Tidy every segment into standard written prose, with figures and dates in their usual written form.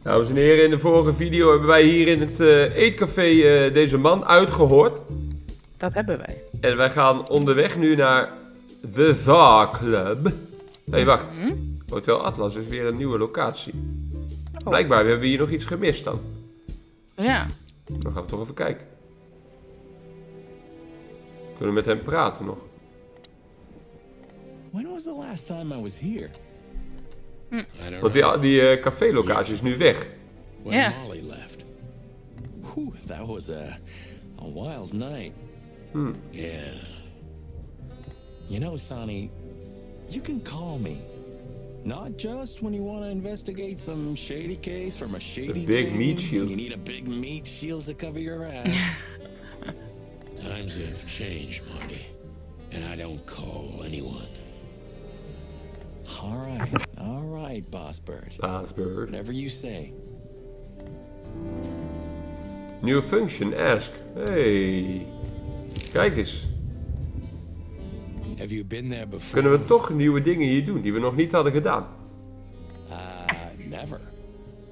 Dames en heren, in de vorige video hebben wij hier in het eetcafé deze man uitgehoord. Dat hebben wij. En wij gaan onderweg nu naar de Czar Club. Hé, wacht. Hotel Atlas is weer een nieuwe locatie. Blijkbaar hebben we hier nog iets gemist dan. Ja. Dan gaan we toch even kijken. Kunnen we met hem praten nog? When was the last time I was here? Want die café-locatie is nu weg. When Yeah. Molly left. Whew, that was a wild night. Yeah. You know, Sonny, you can call me. Not just when you want to investigate some shady case from a shady big thing, meat shield. You need a big meat shield to cover your ass. Times have changed, Marty. And I don't call anyone. All right, Boss Bird. Baasbeurt. Whatever you say. Nieuwe function, ask. Hey. Kijk eens. Have you been there before? Kunnen we toch nieuwe dingen hier doen die we nog niet hadden gedaan? Never.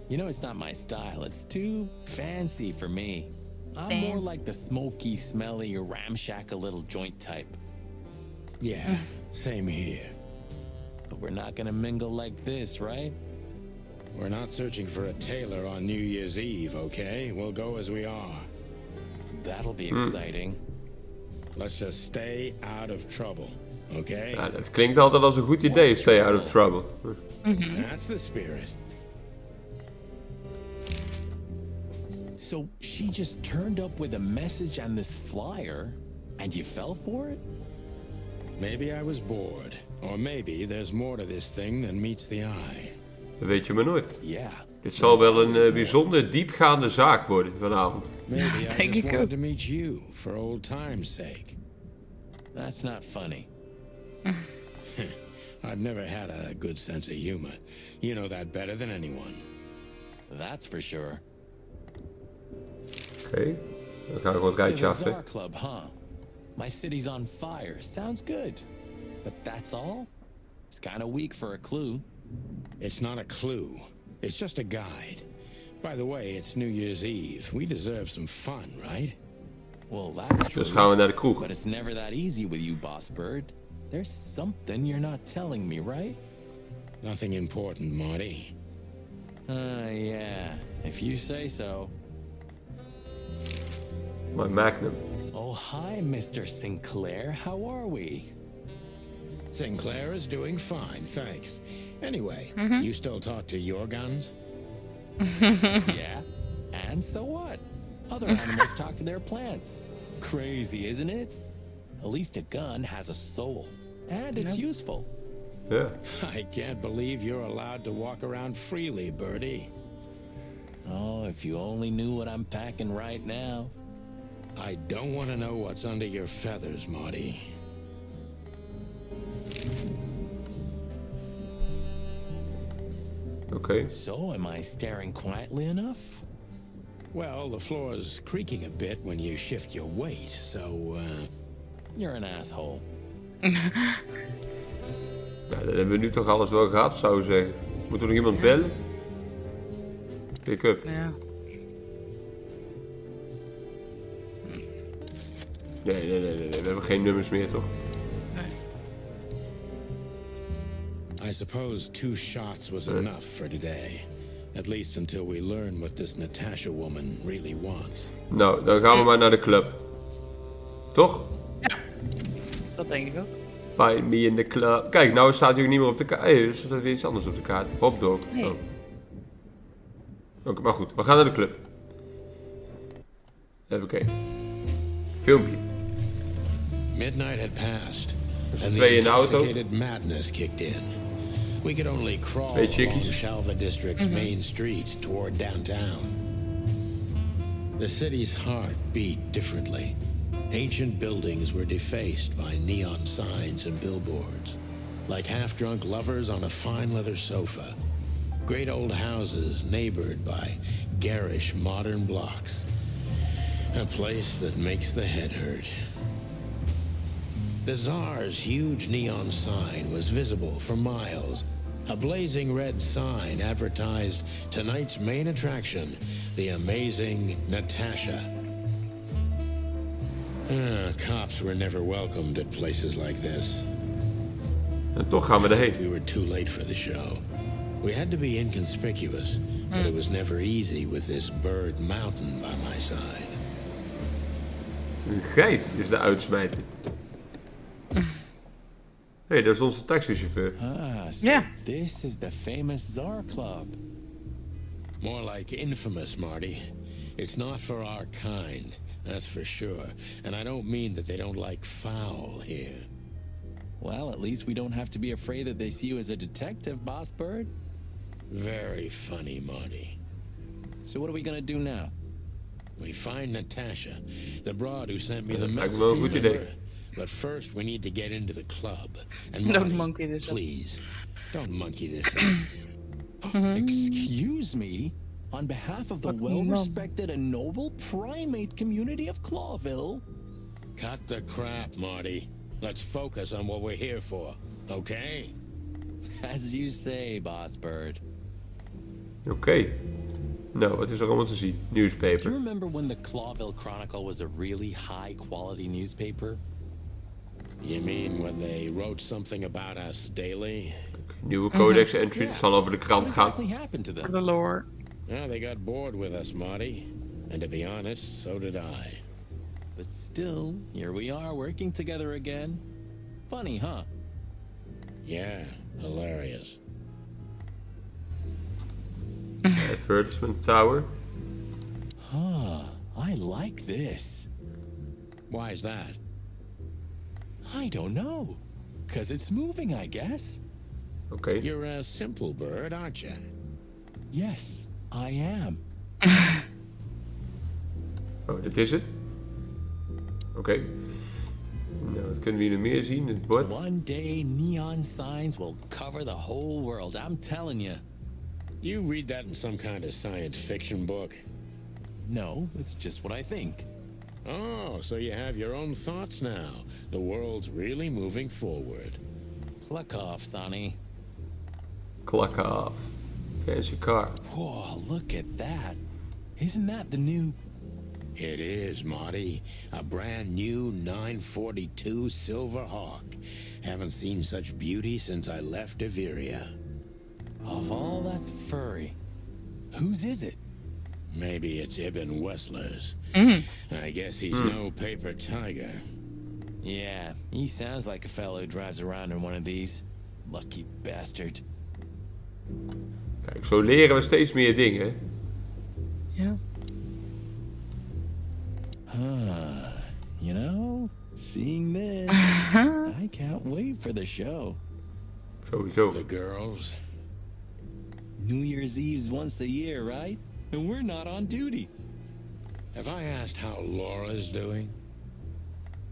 You know, it's not my style. It's too fancy for me. I'm more like the smoky, smelly, ramshackle little joint type. Yeah, same here. But we're not gonna mingle like this, right? We're not searching for a tailor on New Year's Eve, okay? We'll go as we are. That'll be exciting. Let's just stay out of trouble, okay? Ja, dat klinkt altijd als een goed idee, stay out of trouble. That's the spirit. So she just turned up with a message and this flyer, and you fell for it? Maybe I was bored. Or maybe there's more to this thing than meets the eye. Dat weet je maar nooit. Yeah. Dit zal wel een bijzonder diepgaande zaak worden vanavond. Maybe I Denk just ik wanted ook. to meet you for old time's sake. That's not funny. I've never had a good sense of humor. You know that better than anyone. That's for sure. Oké, dan gaan we gewoon het rijtje So af. the Hè. Czar Club, huh? My city's on fire. Sounds good. But that's all? It's kind of weak for a clue. It's not a clue. It's just a guide. By the way, it's New Year's Eve. We deserve some fun, right? Well, that's true. Dus gaan we naar de kroeg. But it's never that easy with you, Boss Bird. There's something you're not telling me, right? Nothing important, Marty. Yeah. If you say so. My Magnum. Oh, hi, Mr. Sinclair. How are we? Sinclair is doing fine, thanks. Anyway, you still talk to your guns? Yeah. And so what? Other animals talk to their plants. Crazy, isn't it? At least a gun has a soul. And it's useful. Ja. I can't believe you're allowed to walk around freely, Birdie. Oh, if you only knew what I'm packing right now. I don't want to know what's under your feathers, Marty. Oké. So, am I staring quietly enough? Well, the floor's creaking a bit when you shift your weight, so, You're an asshole. Nou, dan hebben we nu toch alles wel gehad, zou ik zeggen. Moeten we nog iemand bellen? Pick up. Ja. Nee. We hebben geen nummers meer, toch? I suppose 2 shots was enough for today. At least until we learn what this Natasha woman really wants. Nou, dan gaan we maar naar de club. Toch? Ja. Dat denk ik ook. Find me in the club. Kijk, nou staat hij ook niet meer op de kaart. Hé, er staat weer iets anders op de kaart. Hopdog. Nee. Oh. Oké, maar goed. We gaan naar de club. Oké. Filmpje. Midnight had passed, er and twee the in de auto. intoxicated madness kicked in. We could only crawl Twee along chickies. Shalva District's main street toward downtown. The city's heart beat differently. Ancient buildings were defaced by neon signs and billboards, like half-drunk lovers on a fine leather sofa. Great old houses neighbored by garish modern blocks. A place that makes the head hurt. The Tsar's huge neon sign was visible for miles, A blazing red sign advertised tonight's main attraction, the amazing Natasha. Cops were never welcomed at places like this. En toch gaan we erheen. We were too late for the show. We had to be inconspicuous, but it was never easy with this bird mountain by my side. Een geit is de uitsmijter. Hé, dat is onze taxichauffeur. So Yeah. this is the famous Czar Club. More like infamous, Marty. It's not for our kind, that's for sure. And I don't mean that they don't like foul here. Well, at least we don't have to be afraid that they see you as a detective, Boss Bird. Very funny, Marty. So what are we gonna do now? We find Natasha, the broad who sent me the lijkt me message. wel een goed idee. remember? But first, we need to get into the club. And Don't Marty, monkey this up. please, don't monkey this up. Excuse me? On behalf of the Wat well-respected and noble primate community of Clawville. Cut the crap, Marty. Let's focus on what we're here for, okay? As you say, Boss Bird. Oké. Nou, wat is er allemaal te zien? Do you Newspaper. remember when the Clawville Chronicle was a really high-quality newspaper? You mean when they wrote something about us daily? Nieuwe codex entry. Het zal over de krant What gaan. exactly happened to For them? the lore. Well, they got bored with us, Marty. And to be honest, so did I. But still, here we are working together again. Funny, huh? Yeah, hilarious. Advertisement tower. Huh, I like this. Why is that? I don't know. 'Cause it's moving, I guess. Oké. You're a simple bird, aren't you? Yes, I am. Oh, dit is het. Oké. Nou, wat kunnen we hier nog meer zien? Het bord. One day, neon signs will cover the whole world. I'm telling you. You read that in some kind of science fiction book? No, it's just what I think. Oh, so you have your own thoughts now. The world's really moving forward. Pluck off, Sonny. Klak af. Fancy car. Whoa, look at that. Isn't that the new... It is, Marty. A brand new 942 Silver Hawk. Haven't seen such beauty since I left Averia. Of all that's furry, whose is it? Maybe it's Ibn Wessler's. I guess he's no paper tiger. Yeah, he sounds like a fellow who drives around in one of these. Lucky bastard. Kijk, zo leren we steeds meer dingen. Ja. You know, seeing this, I can't wait for the show. Sowieso. The girls? New Year's Eve's once a year, right? And we're not on duty. Have I asked how Laura's doing?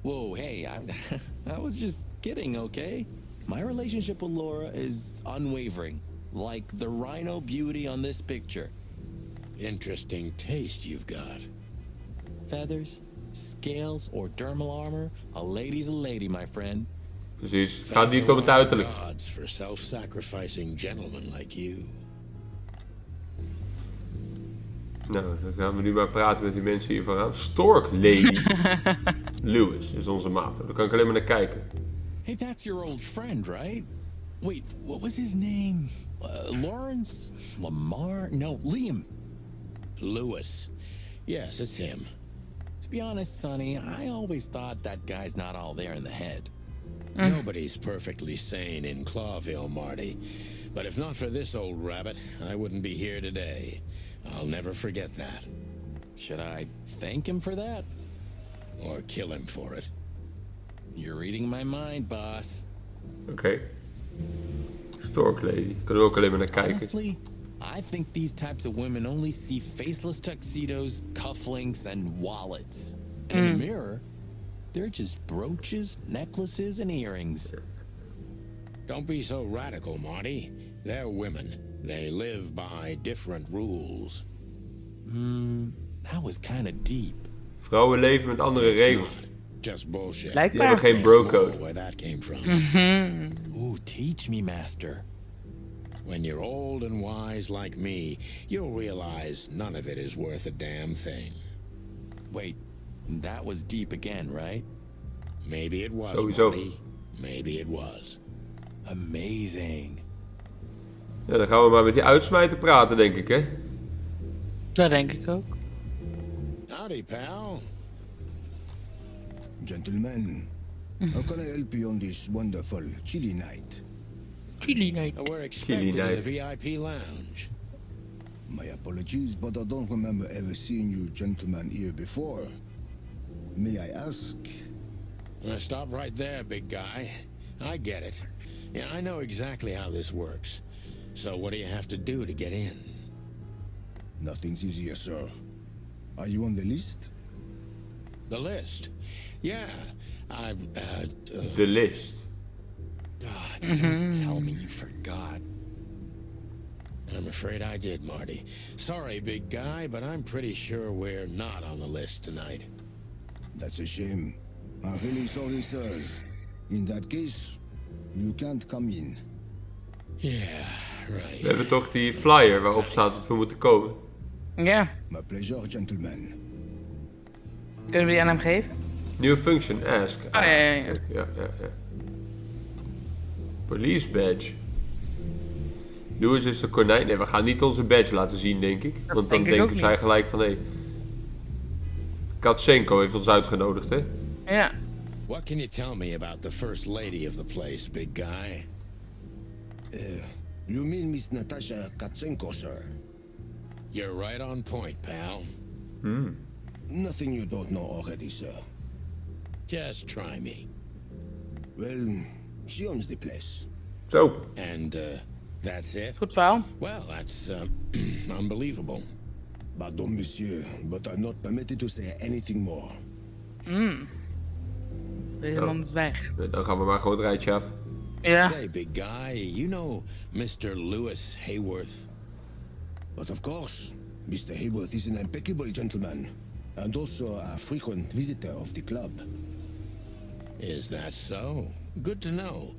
Whoa, hey, I was just kidding, okay? My relationship with Laura is unwavering, like the rhino beauty on this picture. Interesting taste you've got. Feathers, scales, or dermal armor, a lady's a lady, my friend. Precies. Het gaat niet om het uiterlijk. Gods for self-sacrificing gentlemen like you. Nou, dan gaan we nu maar praten met die mensen hier vooraan. Stork Lady. Lewis is onze maat. Daar kan ik alleen maar naar kijken. Hey, that's your old friend, right? Wait, what was his name? Lawrence? Lamar? No, Liam. Lewis. Yes, it's him. To be honest, Sonny, I always thought that guy's not all there in the head. Nobody's perfectly sane in Clawville, Marty. But if not for this old rabbit, I wouldn't be here today. I'll never forget that. Should I thank him for that? Or kill him for it. You're reading my mind, boss. Oké. Stork Lady. Kunnen we ook alleen maar naar kijken. Honestly, I think these types of women only see faceless tuxedos, cufflinks, and wallets. And in the mirror, they're just brooches, necklaces, and earrings. Don't be so radical, Marty. They're women. They live by different rules. That was kind of deep. Vrouwen leven met andere regels. Just bullshit. Blijkbaar. Die hebben geen There's bro-code. more where that came from. Ooh, teach me, master. When you're old and wise like me, you'll realize none of it is worth a damn thing. Wait, that was deep again, right? Maybe it was, Sowieso. Marty. Maybe it was. Amazing. Ja, dan gaan we maar met die uitsmijter praten, denk ik, hè? Dat denk ik ook. Howdy, pal. Gentlemen, how can I help you on this wonderful chilly night? Chili night. We're expected in the night. VIP lounge. My apologies, but I don't remember ever seeing you gentlemen here before. May I ask? Stop right there, big guy. I get it. Yeah, I know exactly how this works. So what do you have to do to get in? Nothing's easier, sir. Are you on the list? The list? Yeah, De list. Don't tell me you forgot. I'm afraid I did, Marty. Sorry, big guy, but I'm pretty sure we're not on the list tonight. That's a shame. I'm really sorry, sirs. In that case, you can't come in. Yeah, right. We hebben toch die flyer waarop staat dat we moeten komen. Ja. My pleasure, gentlemen. Kunnen we die aan hem geven? Nieuwe function, ask. Oh, ja. Ja. Police badge. Louis is de konijn. Nee, we gaan niet onze badge laten zien, denk ik. Want dan denk ik denken ook zij niet. gelijk van, hé... Catzenko heeft ons uitgenodigd, hè? Ja. What can you tell me about the first lady of the place, big guy? You mean Miss Natasha Catzenko, sir? You're right on point, pal. Nothing you don't know already, sir. Just try me. Well, she owns the place. Zo. And, that's it? Goed verhaal. Well, that's, unbelievable. Pardon, monsieur, but I'm not permitted to say anything more. Deze man is weg. Dan gaan we maar gewoon het rijtje af. Ja. Say, big guy, you know Mr. Lewis Hayworth? But of course, Mr. Hayworth is an impeccable gentleman, and also a frequent visitor of the club. Is that so? Good to know.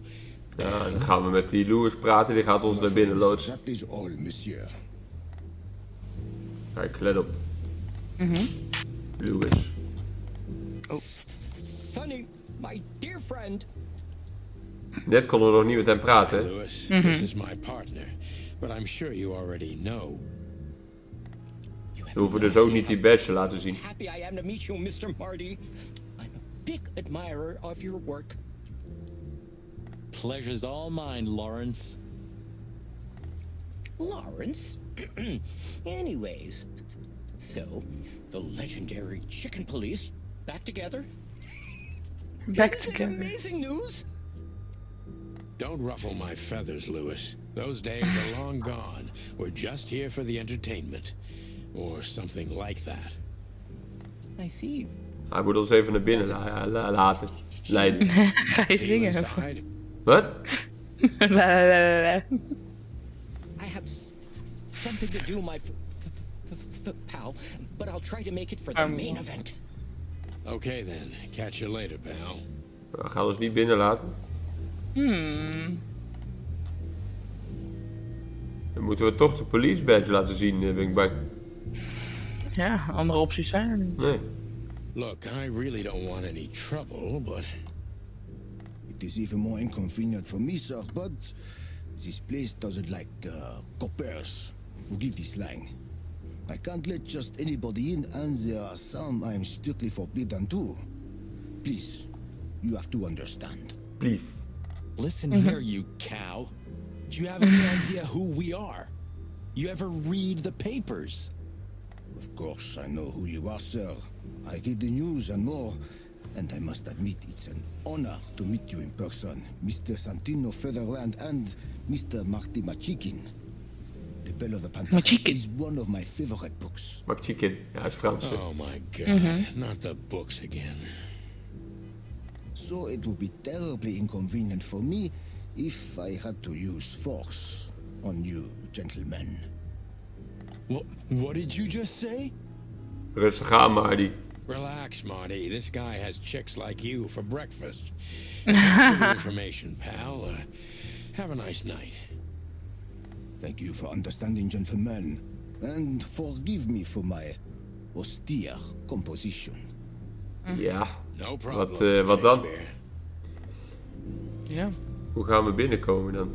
Ja, dan gaan we met die Louis praten. Die gaat ons naar binnen loodsen. That is all, monsieur. Kijk, let op. Louis. Sonny, my dear friend. Net konden we nog niet met hem praten, hè? Lewis, this is my partner, but I'm sure you already know. We hoeven dus ook niet die badge te laten zien. Happy I am to meet you, Mr. Marty. I'm a big admirer of your work. Pleasure's all mine, Lawrence. Lawrence? Anyways, so the legendary chicken police back together? Back Isn't it together. amazing news? Don't ruffle my feathers, Lewis. Those days are long gone. We're just here for the entertainment. Or something like that. I see. Hij moet ons even naar binnen laten. Leiden. Ga je See you zingen? inside? Wat? I have something to do, my pal, but I'll try to make it for the main event. Okay then. Catch you later, pal. We gaan ons niet binnen laten. Dan moeten we toch de police badge laten zien, ben ik bang. Ja, andere opties zijn er niet. Nee. Look, I really don't want any trouble, but It is even more inconvenient for me, sir, but this place doesn't like coppers. Forgive the slang. I can't let just anybody in, and there are some I am strictly forbidden to. Please, you have to understand. Please. Listen here, you cow. Do you have any idea who we are? You ever read the papers? Of course, I know who you are, sir. I read the news and more, and I must admit it's an honor to meet you in person, Mr. Santino Featherland and Mr. Marty Machikin. The Bell of the Panthers Machikin. is one of my favorite books. Maak chicken. Ja, hij is Frans. hè. oh my god, not the books again. So it would be terribly inconvenient for me if I had to use force on you, gentlemen. What did you just say? Rustig aan, Marty. Relax, Marty. This guy has chicks like you for breakfast. Thanks for the information, pal. Have a nice night. Thank you for understanding, gentlemen. And forgive me for my austere composition. Ja, No problem. wat dan? Shakespeare. Ja. Hoe gaan we binnenkomen dan?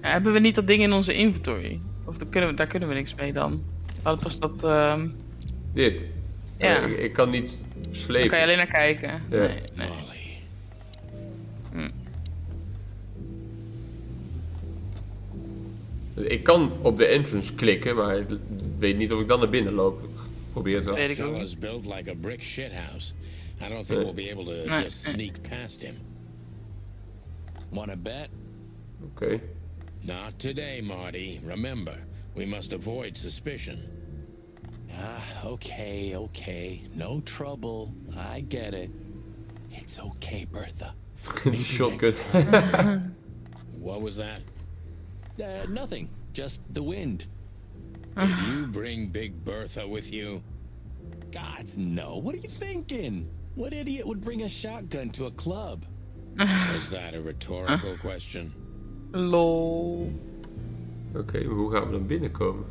Ja, hebben we niet dat ding in onze inventory? Of daar kunnen we niks mee dan? Oh, was dat... Dit? Ja. Ik kan niet Daar slepen. kan je alleen naar kijken. Ja. Nee. Molly. Ik kan op de entrance klikken, maar ik weet niet of ik dan naar binnen loop. Ik probeer het wel. Weet ik ook Fella's niet. built like a brick shithouse. I don't think we'll be able to Nee. just sneak past him. Wanna bet? Oké. Not today, Marty. Remember, we must avoid suspicion. Okay. No trouble. I get it. It's okay, Bertha. Die shotgun. What was that? Nothing. Just the wind. Did you bring Big Bertha with you? Gods, no. What are you thinking? What idiot would bring a shotgun to a club? Was that a rhetorical question? Lol. Oké, maar hoe gaan we dan binnenkomen?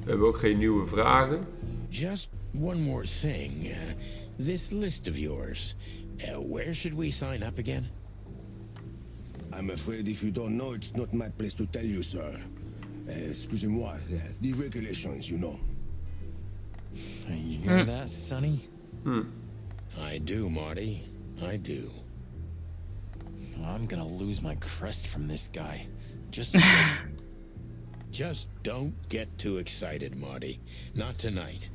We hebben ook geen nieuwe vragen. Just one more thing. This list of yours. Where should we sign up again? I'm afraid if you don't know, it's not my place to tell you, sir. Excusez-moi, the regulations, you know. You hear that, Sonny? I do, Marty. I do. I'm gonna lose my crest from this guy. Just don't get too excited, Marty. Not tonight.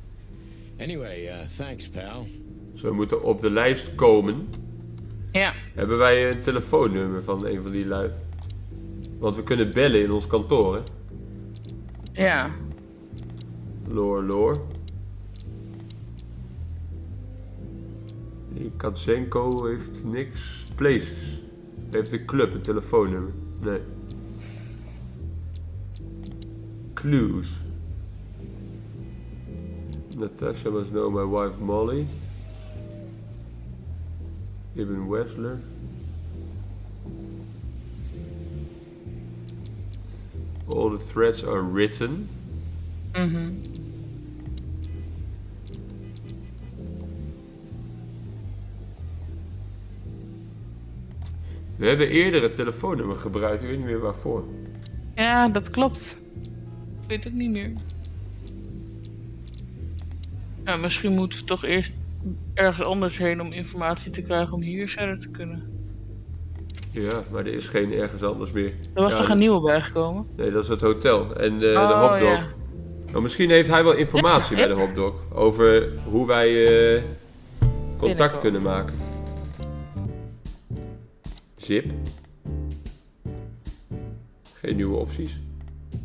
Anyway, thanks, pal. Dus we moeten op de lijst komen. Ja. Hebben wij een telefoonnummer van een van die lui? Want we kunnen bellen in ons kantoor, hè? Ja. Loor. Die Catzenko heeft niks. Places. Heeft een club, een telefoonnummer. Nee. Clues. Natasha must know my wife Molly. Ibn Wessler. All the threads are written. We hebben eerder het telefoonnummer gebruikt, ik weet niet meer waarvoor. Ja, dat klopt. Ik weet het niet meer. Ja, misschien moeten we toch eerst ergens anders heen om informatie te krijgen om hier verder te kunnen. Ja, maar er is geen ergens anders meer. Er was Ja, toch een nieuwe bijgekomen? Nee, dat is het hotel en de Oh, hotdog. ja. Nou, misschien heeft hij wel informatie bij de hotdog over hoe wij contact Binnenkomen. kunnen maken. Zip. Geen nieuwe opties.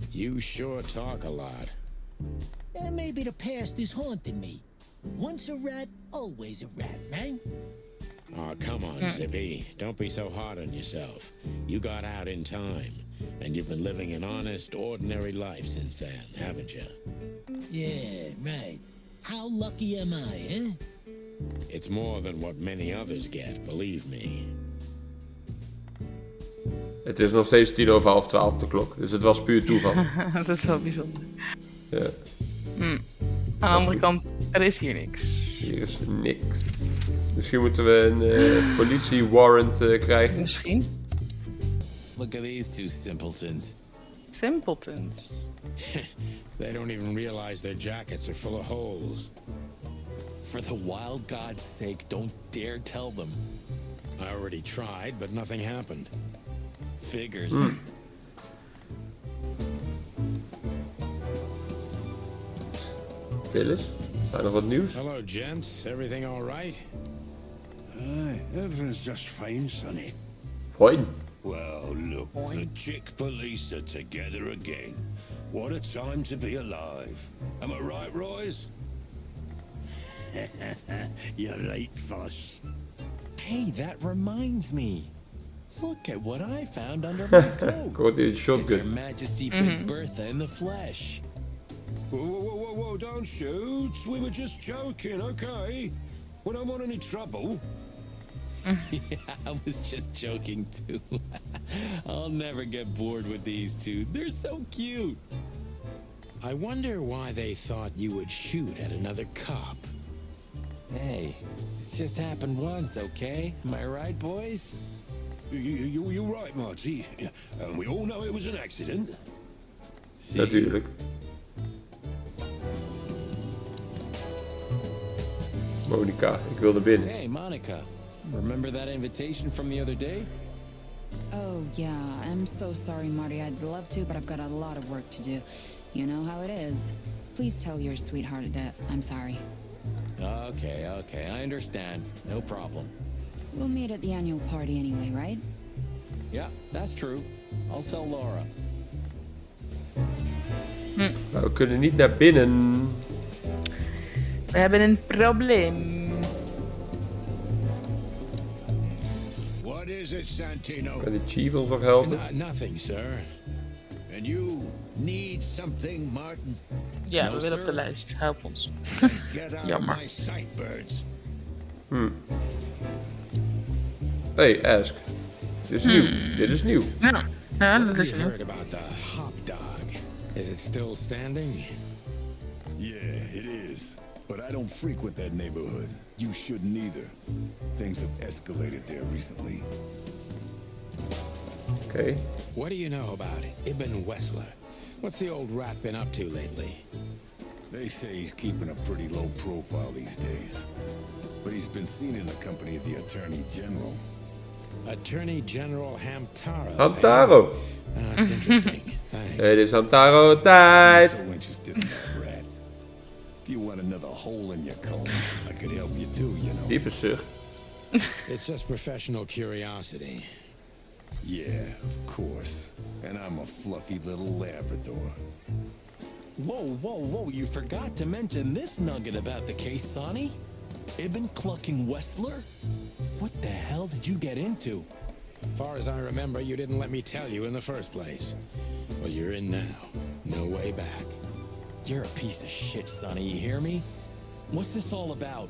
You sure talk a lot. Maybe the past is haunting me. Once a rat, always a rat, right? Oh, come on, Zippy. Don't be so hard on yourself. You got out in time, and you've been living an honest, ordinary life since then, haven't you? Yeah, right. How lucky am I, eh? It's more than what many others get, believe me. Het is nog steeds 11:50 de klok, dus het was puur toeval. Dat is wel bijzonder. Ja, Aan de andere kant, er is hier niks. hier is niks. Misschien moeten we een politie-warrant krijgen. Misschien. Look at these two simpletons. Simpletons. They don't even realize their jackets are full of holes. For the wild God's sake, don't dare tell them. I already tried, but nothing happened. Figures. Phyllis, zijn nog wat nieuws? Hello, gents. Everything all right? Aye, everything's just fine, Sonny. Fine. Well, look, the chick police are together again. What a time to be alive. Am I right, Royce? You're right, Foss. Hey, that reminds me. Look at what I found under my coat. Ik hoorde een It's Her shotgun. Majesty Big Bertha in the flesh. Whoa, don't shoot. We were just joking, okay? We don't want any trouble. Yeah, I was just joking too. I'll never get bored with these two. They're so cute. I wonder why they thought you would shoot at another cop. Hey, it's just happened once, okay? Am I right, boys? You're right, Marty. And we all know it was an accident. Natuurlijk. Monica, ik wil naar binnen. Hey, Monica. Remember that invitation from the other day? Oh, yeah. I'm so sorry, Marty. I'd love to, but I've got a lot of work to do. You know how it is. Please tell your sweetheart that I'm sorry. Okay, I understand. No problem. We'll meet at the annual party anyway, right? Yeah, that's true. I'll tell Laura. Maar we kunnen niet naar binnen. We hebben een probleem. What is it, Santino? Kan de chief ons nog helpen? Nothing, sir. And you need something, Martin? Ja, No, we willen op de sir. lijst. Help ons. Get out of Jammer. my sight, birds. Hey, Ask. Dit is nieuw. Dit is nieuw. Ja, ja What dat have is you nieuw. heard about the hop dog? Is it still standing? Yeah, it is. But I don't frequent that neighborhood. You shouldn't either. Things have escalated there recently. Oké. What do you know about Ibn Wessler? What's the old rat been up to lately? They say he's keeping a pretty low profile these days. But he's been seen in the company of the Attorney General. Attorney General Hamtaro. Hamtaro. That's interesting. Thanks. Het is Hamtaro I'm tijd. so interested in that rat. If you want another hole in your comb, I could help you too, you know. Diepe zucht. It's just professional curiosity. Yeah, of course. And I'm a fluffy little Labrador. Whoa, you forgot to mention this nugget about the case, Sonny. Ibn clucking Wessler? What the hell did you get into? Far as I remember, you didn't let me tell you in the first place. Well, you're in now. No way back. You're a piece of shit, Sonny, you hear me? What's this all about?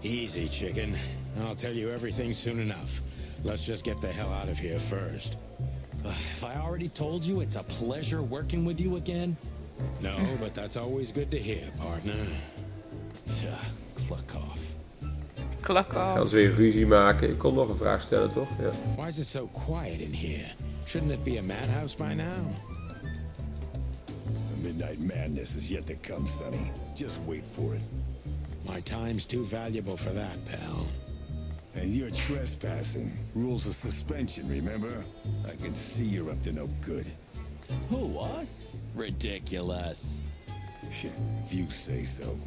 Easy, chicken. I'll tell you everything soon enough. Let's just get the hell out of here first. If I already told you, it's a pleasure working with you again. No, but that's always good to hear, partner. Cluck off. Klak Gaan af. ze weer ruzie maken. Ik kon nog een vraag stellen, toch? Ja. Why is it so quiet in here? Shouldn't it be a madhouse by now? The midnight madness is yet to come, Sonny. Just wait for it. My time's too valuable for that, pal. And you're trespassing. Rules of suspension, remember? I can see you're up to no good. Who, us? Ridiculous. If you say so.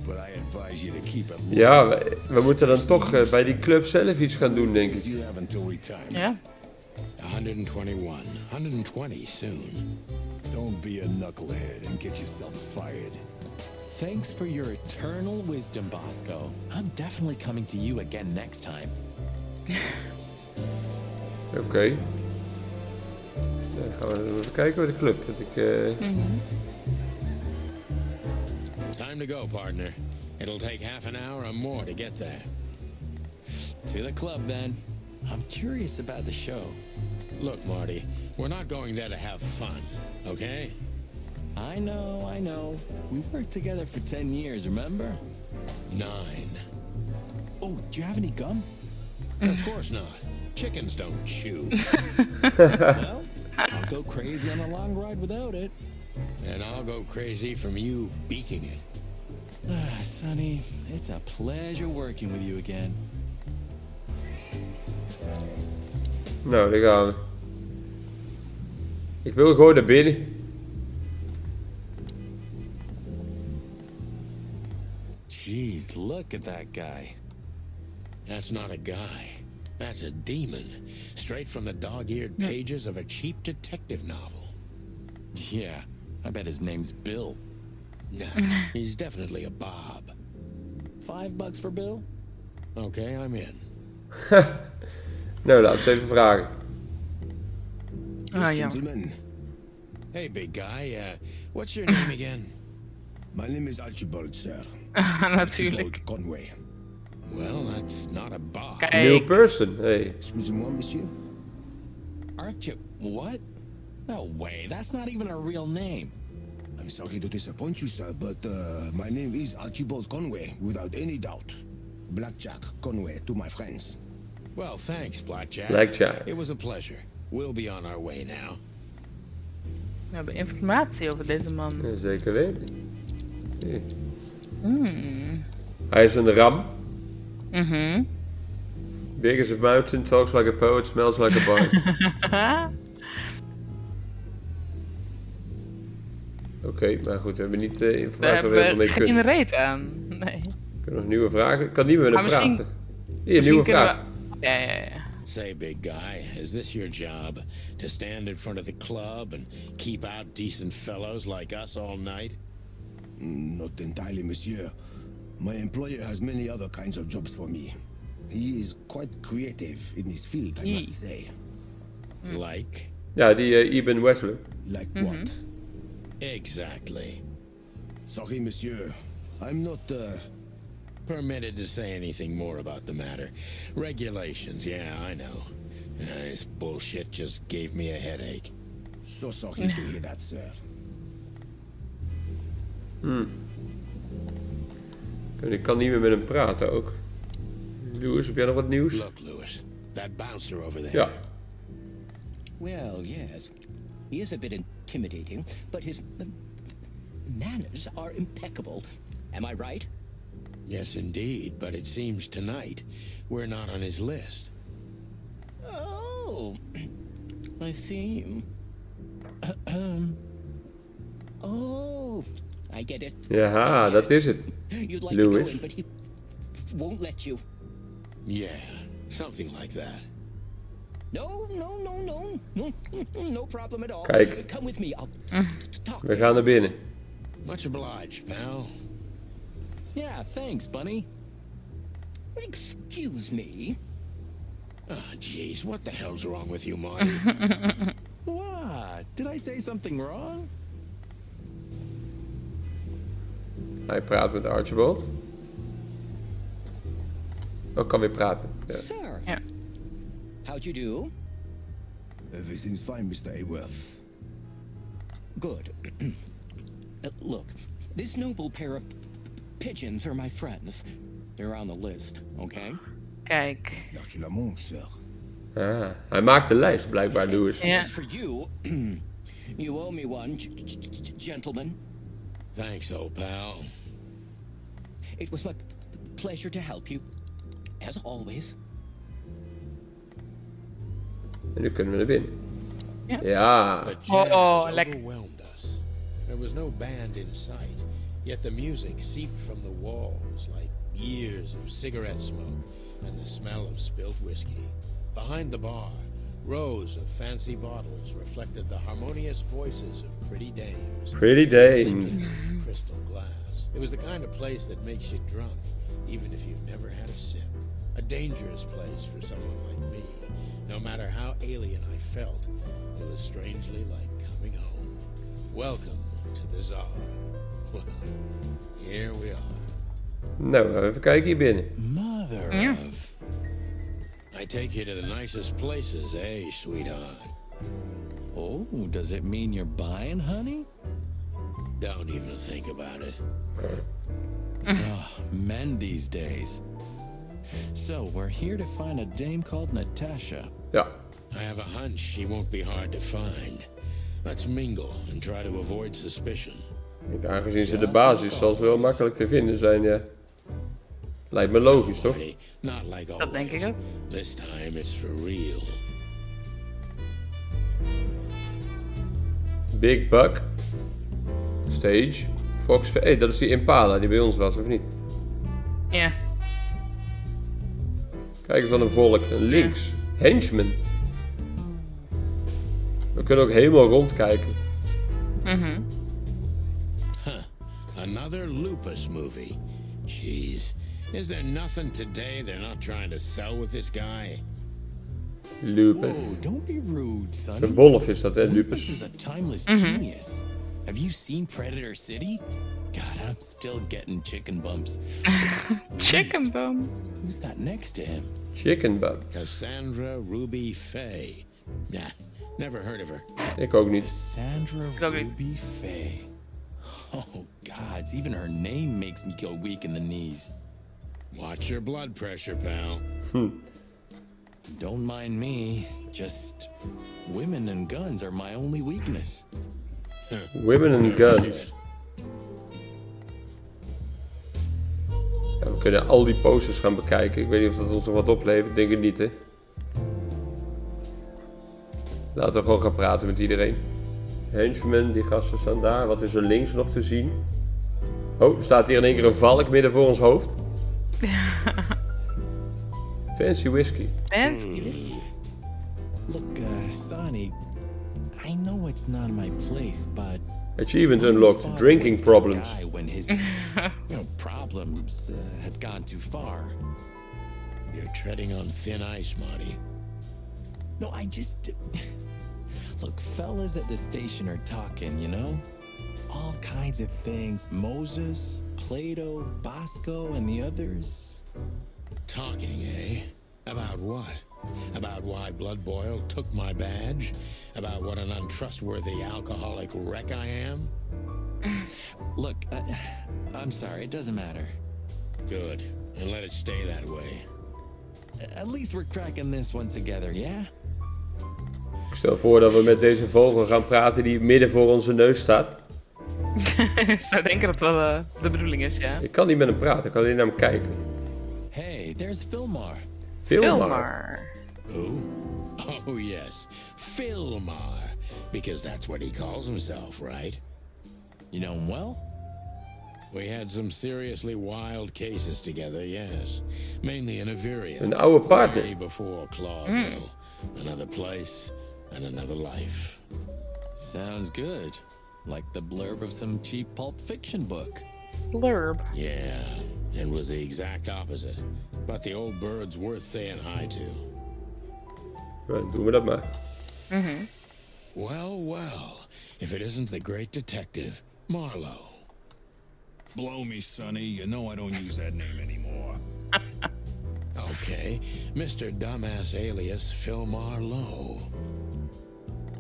But I advise you to keep it low. Ja, we moeten dan toch bij die club zelf iets gaan doen, denk ik. You have until retirement. Ja. 121. 120 soon. Don't be a knucklehead and get yourself fired. Thanks for your eternal wisdom, Bosco. I'm definitely coming to you again next time. Oké. Dan gaan we even kijken bij de club. Dat ik, Time to go, partner. It'll take half an hour or more to get there. To the club, then. I'm curious about the show. Look, Marty, we're not going there to have fun, okay? I know. We worked together for 10 years, remember? 9. Oh, do you have any gum? Of course not. Chickens don't chew. Well, I'll go crazy on a long ride without it. And I'll go crazy from you beaking it. Sonny, it's a pleasure working with you again. Nou, daar gaan we. Ik wil gewoon naar binnen. Jeez, look at that guy. That's not a guy. That's a demon. Straight from the dog-eared pages of a cheap detective novel. Yeah, I bet his name's Bill. Nah, he's definitely a Bob. $5 for Bill? Okay, I'm in. Nou, laten we even vragen. Ah, ja. Gentlemen, Hey, big guy, what's your name again? my name is Archibald, sir. Natuurlijk. Archibald Conway. Well, that's not a box. New Kijk. person. Hey. Excusez-moi, monsieur. Archie, what? No way, that's not even a real name. I'm sorry to disappoint you, sir, but my name is Archibald Conway, without any doubt. Blackjack Conway to my friends. Well, thanks, Blackjack. Blackjack. It was a pleasure. We'll be on our way now. We hebben informatie over deze man. Ja, zeker weten. Hey. Hmm. Hij is een ram. Mhm. Big as a mountain, talks like a poet, smells like a bar. Oké, maar goed, we hebben niet We informatie waar we heel veel hebben mee geen kunnen. reet aan. Nee. We kunnen nog nieuwe vragen. Ik kan niet meer met hem Maar misschien- praten. Hier, nieuwe kunnen vraag. Ja. Say, big guy, is this your job? To stand in front of the club and keep out decent fellows like us all night? Not entirely, monsieur. My employer has many other kinds of jobs for me. He is quite creative in his field, I must say. Like? Ja, die Eben Wesley. Like what? Exactly. Sorry, monsieur. I'm not, Permitted to say anything more about the matter. Regulations, yeah, I know. This bullshit just gave me a headache. so sorry to hear that, sir. Ik kan niet meer met hem praten ook. Louis, heb jij nog wat nieuws? Look, Lewis, that bouncer over there. Ja. Well, yes. He is a bit intimidating, but his manners are impeccable. Am I right? Yes, indeed, but it seems tonight we're not on his list. Oh, I see. Oh, I get it. Ja, dat is het. You'd like Louis. to go in, but he won't let you. Yeah, something like that. No, no problem at all. Kijk. Come with me. I'll talk. We gaan naar binnen. Much obliged, pal. Yeah, thanks, Bunny. Excuse me. Ah, jeez, what the hell's wrong with you, Marty? What? Did I say something wrong? Hij praat met Archibald. Oh, ik kan weer praten. Ja. Sir. Ja. How'd you do? Everything's fine, Mr. Ayworth. Good. Look, this noble pair of pigeons are my friends. They're on the list, okay? Kijk. L'archement, sir. Ah, hij maakt de lijst blijkbaar, Louis. Ja. As for you, you owe me one, gentlemen. Thanks, old pal. It was my pleasure to help you, as always. En nu kunnen we naar binnen. Ja. Ja. The jazz lekker. overwhelmed us. There was no band in sight, yet the music seeped from the walls like years of cigarette smoke and the smell of spilt whiskey. Behind the bar, rows of fancy bottles reflected the harmonious voices of pretty dames. Pretty dames. Blinking in crystal glass. It was the kind of place that makes you drunk, even if you've never had a sip. A dangerous place for someone like me. No matter how alien I felt, it was strangely like coming home. Welcome to the Czar. Well, here we are. Nou, even kijken hier binnen. Mother Yeah. of... I take you to the nicest places, eh, sweetheart? Oh, does it mean you're buying, honey? Don't even think about it. Oh, men these days. So, we're here to find a dame called Natasha. Ja. I have a hunch she won't be hard to find. Let's mingle and try to avoid suspicion. Aangezien ze de baas is, zal ze wel makkelijk te vinden zijn, ja. Lijkt me logisch, toch? Marty, not like always. Dat denk ik ook. This time it's for real. Big Buck. Stage. Fox. Hey, dat is die Impala die bij ons was, of niet? Ja. Kijk eens wat een volk. En links. Henchman. We kunnen ook helemaal rondkijken. Mhm. Huh. Another lupus movie. Jeez. Is there nothing today they're not trying to sell with this guy? Lupus. Oh, don't be rude, son. Een wolf is dat, hè, Lupus Lupus. is a timeless genius. Have you seen Predator City? God, I'm still getting chicken bumps. Chicken bum. Who's that next to him? Chicken bum. Cassandra Ruby Faye. Nah, never heard of her. Ik ook niet. Sandra ook niet. Ruby Faye. Oh, gods, even her name makes me go weak in the knees. Watch your blood pressure, pal. Don't mind me, just women and guns are my only weakness. Women and guns. Ja, we kunnen al die posters gaan bekijken. Ik weet niet of dat ons nog wat oplevert. Denk het niet, hè. Laten we gewoon gaan praten met iedereen. Henchmen, die gasten staan daar. Wat is er links nog te zien? Oh, staat hier in één keer een valk midden voor ons hoofd. Fancy whisky. Fancy whisky. Look, Sonny, I know it's not my place, but... Achievement unlocked. Drinking problems. Guy when his problems had gone too far. You're treading on thin ice, Marty. No, I just... Look, fellas at the station are talking, you know? All kinds of things. Moses, Plato, Bosco, and the others. Talking, eh? About what? About why Blood Boil took my badge? About what an untrustworthy alcoholic wreck I am? Look, I'm sorry, it doesn't matter. Good. And let it stay that way. At least we're cracking this one together, yeah? Ik stel voor dat we met deze vogel gaan praten die midden voor onze neus staat. Ik zou denken dat wel de bedoeling is, ja. Ik kan niet met hem praten, ik kan alleen naar hem kijken. Hey, there's Filmar. Filmar. Who? Oh, yes. Filmar. Because that's what he calls himself, right? You know him well? We had some seriously wild cases together, yes. Mainly in Averia. Een oude partner. Way before Clawville. Another place and another life. Sounds good. Like the blurb of some cheap Pulp Fiction book. Blurb. Yeah, it was the exact opposite. But the old bird's worth saying hi to. Nou, doen we dat maar. Well, well, if it isn't the great detective, Marlowe. Blow me, Sonny. You know I don't use that name anymore. Okay, Mr. Dumbass alias Phil Marlowe.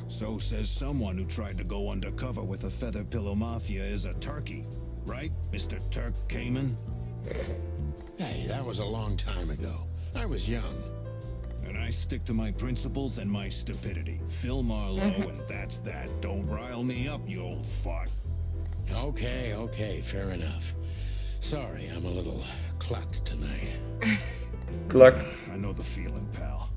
So says someone who tried to go undercover with a feather pillow mafia is a turkey. Right, Mr. Turk Cayman? Hey, that was a long time ago. I was young. And I stick to my principles and my stupidity. Phil Marlowe, and that's that. Don't rile me up, you old fart. Okay, fair enough. Sorry, I'm a little clucked tonight. Klakt. I know the feeling, pal.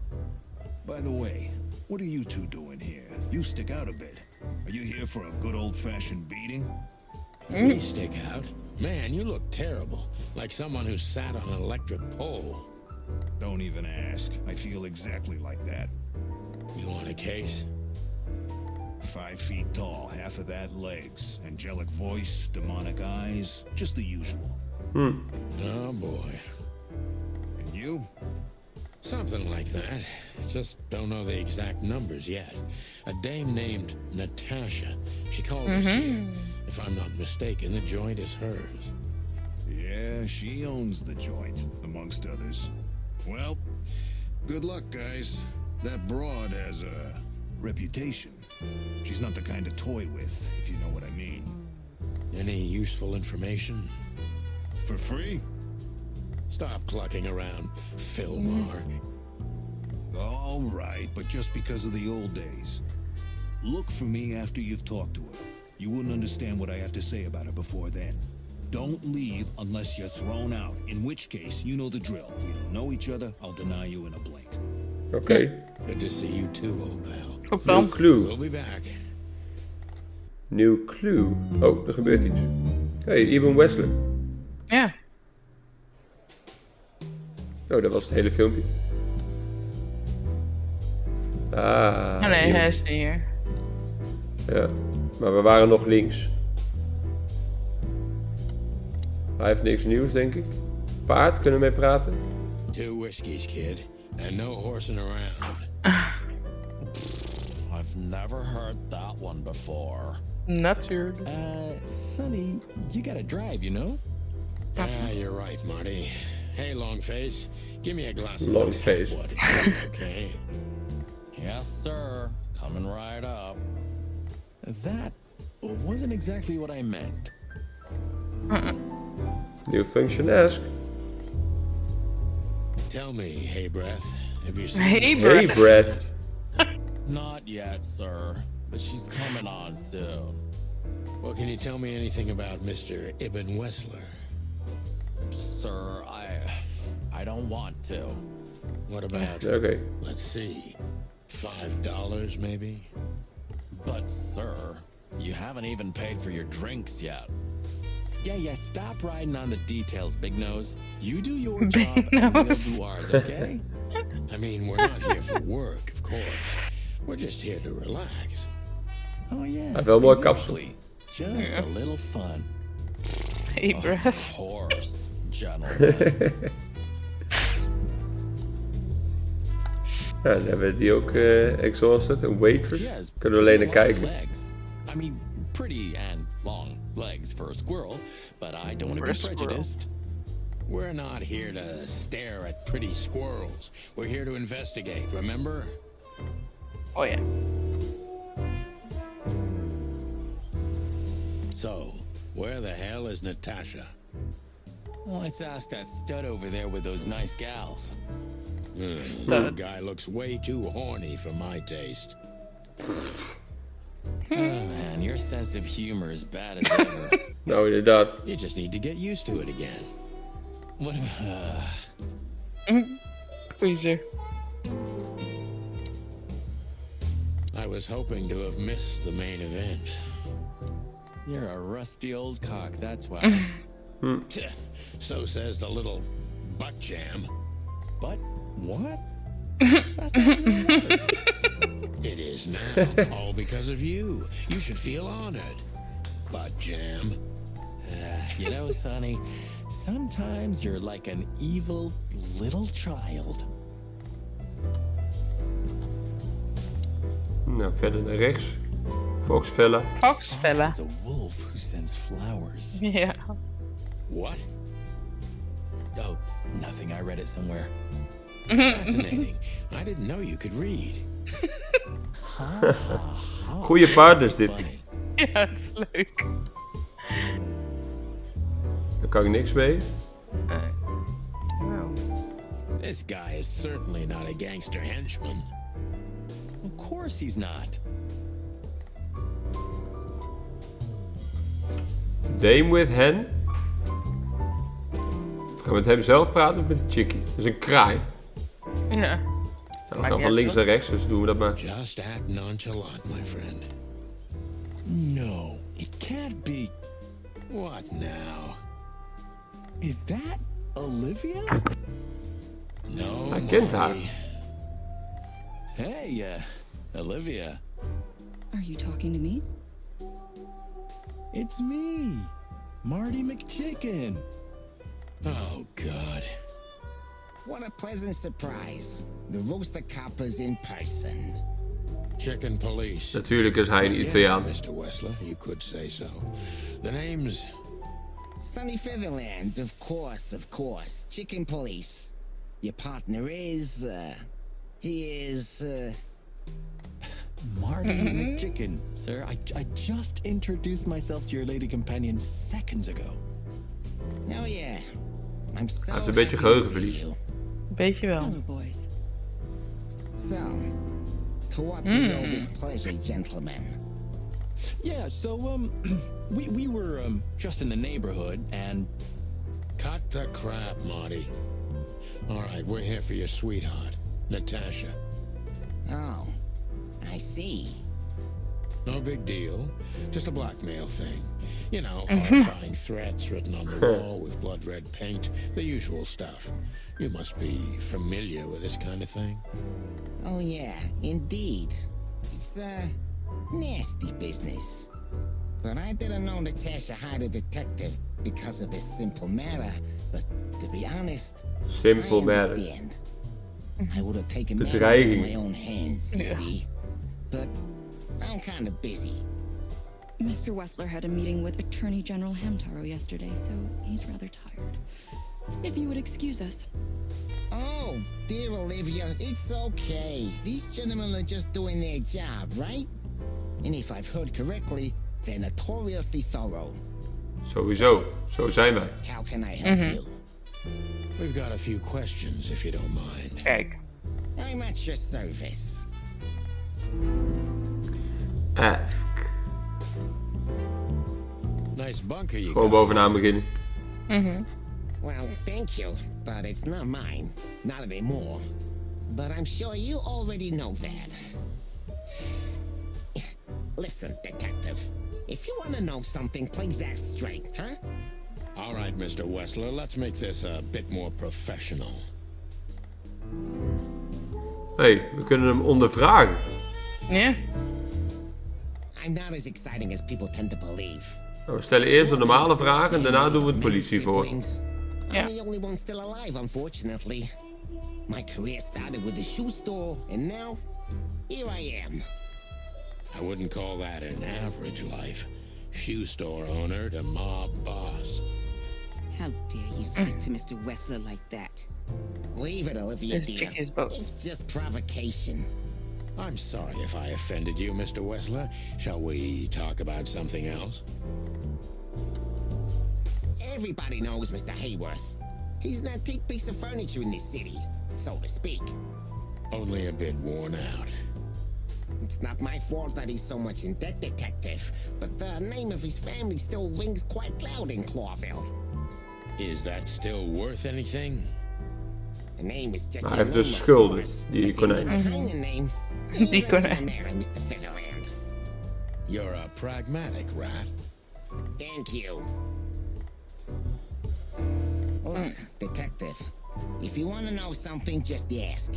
By the way, what are you two doing here? You stick out a bit. Are you here for a good old-fashioned beating? We stick out? Man, you look terrible. Like someone who sat on an electric pole. Don't even ask. I feel exactly like that. You want a case? 5 feet tall, half of that legs. Angelic voice, demonic eyes. Just the usual. Oh, boy. And you? Something like that. Just don't know the exact numbers yet. A dame named Natasha. She called us here. If I'm not mistaken, the joint is hers. Yeah, she owns the joint, amongst others. Well, good luck, guys. That broad has a reputation. She's not the kind to toy with, if you know what I mean. Any useful information? For free? Stop clucking around, Filmar. All right, but just because of the old days. Look for me after you've talked to her. You wouldn't understand what I have to say about her before then. Don't leave unless you're thrown out, in which case, you know the drill. We don't know each other, I'll deny you in a blink. Oké. Good to see you too, old pal. Goed New dan. clue. We'll be back. New clue. Oh, er gebeurt iets. Hey, Eben Wesley. Ja. Oh, dat was het hele filmpje. Ah. Oh, nee, hier. hij is niet hier. Ja, maar we waren nog links. Hij heeft niks nieuws, denk ik. Paard, kunnen we mee praten? 2 whiskeys, kid. And no horsing around. I've never heard that one before. Natuurlijk. Sonny, you gotta drive, you know? Yeah, you're right, Marty. Hey, Longface, give me a glass of Longface. hot water, okay? Yes, sir. Coming right up. That wasn't exactly what I meant. New function ask. Tell me, Hey Breath, have you seen... Hey, Hey, Brett. Brett. Not yet, sir. But she's coming on soon. Well, can you tell me anything about Mr. Ibn Wessler? Sir, I don't want to. What about, Oké. let's see, $5 maybe? But, sir, you haven't even paid for your drinks yet. Yeah, stop riding on the details, Big Nose. You do your job and we'll Nose. do ours, okay? I mean, we're not here for work, of course. We're just here to relax. Oh, yeah. Hij heeft wel een mooi kapsel. exactly. Just a little fun. Hey, Brett. Of course, gentlemen. Ja, dan hebben we die ook exhausted. Een waitress. Yes, Kunnen we alleen naar long kijken. legs. I mean, pretty and long legs for a squirrel, but I don't want to For be a squirrel. prejudiced. We're not here to stare at pretty squirrels. We're here to investigate, remember? Oh ja. So, where the hell is Natasha? Well, let's ask that stud over there with those nice gals. That guy looks way too horny for my taste. Oh man, your sense of humor is bad as ever. Nou, inderdaad. You just need to get used to it again. What? Goeie zeg. I was hoping to have missed the main event. You're a rusty old cock, that's why. So says the little butt jam. But what? That's not even a word. It is now, all because of you. You should feel honored. Butt jam. You know, Sonny, sometimes you're like an evil little child. Nou, verder naar rechts. Foxvella. Foxvella. Fox is a wolf who sends flowers. Ja. What? Oh, nothing. I read it somewhere. Fascinating. I didn't know you could read. Goeie partners dit. Funny. Ja, dat is leuk. Daar kan ik niks mee. Nou. This guy is certainly not a gangster henchman. Of course he's not. Dame with hen. Gaan we met hem zelf praten of met de chickie? Dat is een kraai. Ja. Nou, we Maakt gaan niet van uit, links hoor. naar rechts, dus doen we dat maar. Just act nonchalant, my friend. No, it can't be. What now? Is that Olivia? No, Hij kent haar. Marty. Hey, Olivia. Are you talking to me? It's me, Marty McChicken. Oh, God. What a pleasant surprise. The roaster coppers in person. Chicken police. Natuurlijk is hij een Yeah, Italiaan. Mr. Wessler, you could say so. The name's... Sunny Featherland, of course, of course. Chicken police. Your partner is, he is, Marty McChicken. Sir, I just introduced myself to your lady companion seconds ago. Oh yeah. I'm so Hij heeft een beetje happy to see geheugenverlies. you. Beetje wel. Hello, boys. So, to what do you owe this pleasure, gentlemen? Yeah, so, we were, just in the neighborhood, and... Cut the crap, Marty. All right, we're here for your sweetheart, Natasha. Oh, I see. No big deal. Just a blackmail thing. You know, horrifying threats written on the wall with blood red paint. The usual stuff. You must be familiar with this kind of thing. Oh yeah, indeed. It's nasty business. But I didn't know Natasha hired a detective because of this simple matter. But to be honest, Simpel I matter. understand. I would have taken De matters dreiging. into my own hands, you see. But I'm kind of busy. Mr. Wessler had a meeting with Attorney General Hamtaro yesterday, so he's rather tired. If you would excuse us. Oh, dear Olivia, it's okay. These gentlemen are just doing their job, right? And if I've heard correctly, they're notoriously thorough. Sowieso, zo zijn wij. How can I help you? We've got a few questions, if you don't mind. Kijk. I'm at your service. Ask. Nice bunker you Gewoon got. bovenaan beginnen. Well, thank you, but it's not mine. Not anymore. But I'm sure you already know that. Listen, detective. If you want to know something, please ask straight, huh? All right, Mr. Wessler, let's make this a bit more professional. Hey, we kunnen hem ondervragen. Ja? I'm not as exciting as people tend to believe. Nou, we stellen eerst een normale vraag en daarna doen we het politie voor. I'm Yeah. the only one still alive, unfortunately. My career started with a shoe store, and now, here I am. I wouldn't call that an average life. Shoe store owner to mob boss. How dare you speak to Mr. Wessler like that? Leave it, Olivia, This dear. chick is both. It's just provocation. I'm sorry if I offended you, Mr. Wessler. Shall we talk about something else? Everybody knows Mr. Hayworth. He's an antique piece of furniture in this city, so to speak. Only a bit worn out. It's not my fault that he's so much in debt, detective, but the name of his family still rings quite loud in Clawville. Is that still worth anything? The name is just Hij a heeft dus rumor, schulden, of course. die But konijn. behind the name, Die he's a konijn. millionaire, Mr. Featherland. You're a pragmatic rat. Thank you. Look, detective, if you want to know something, just ask.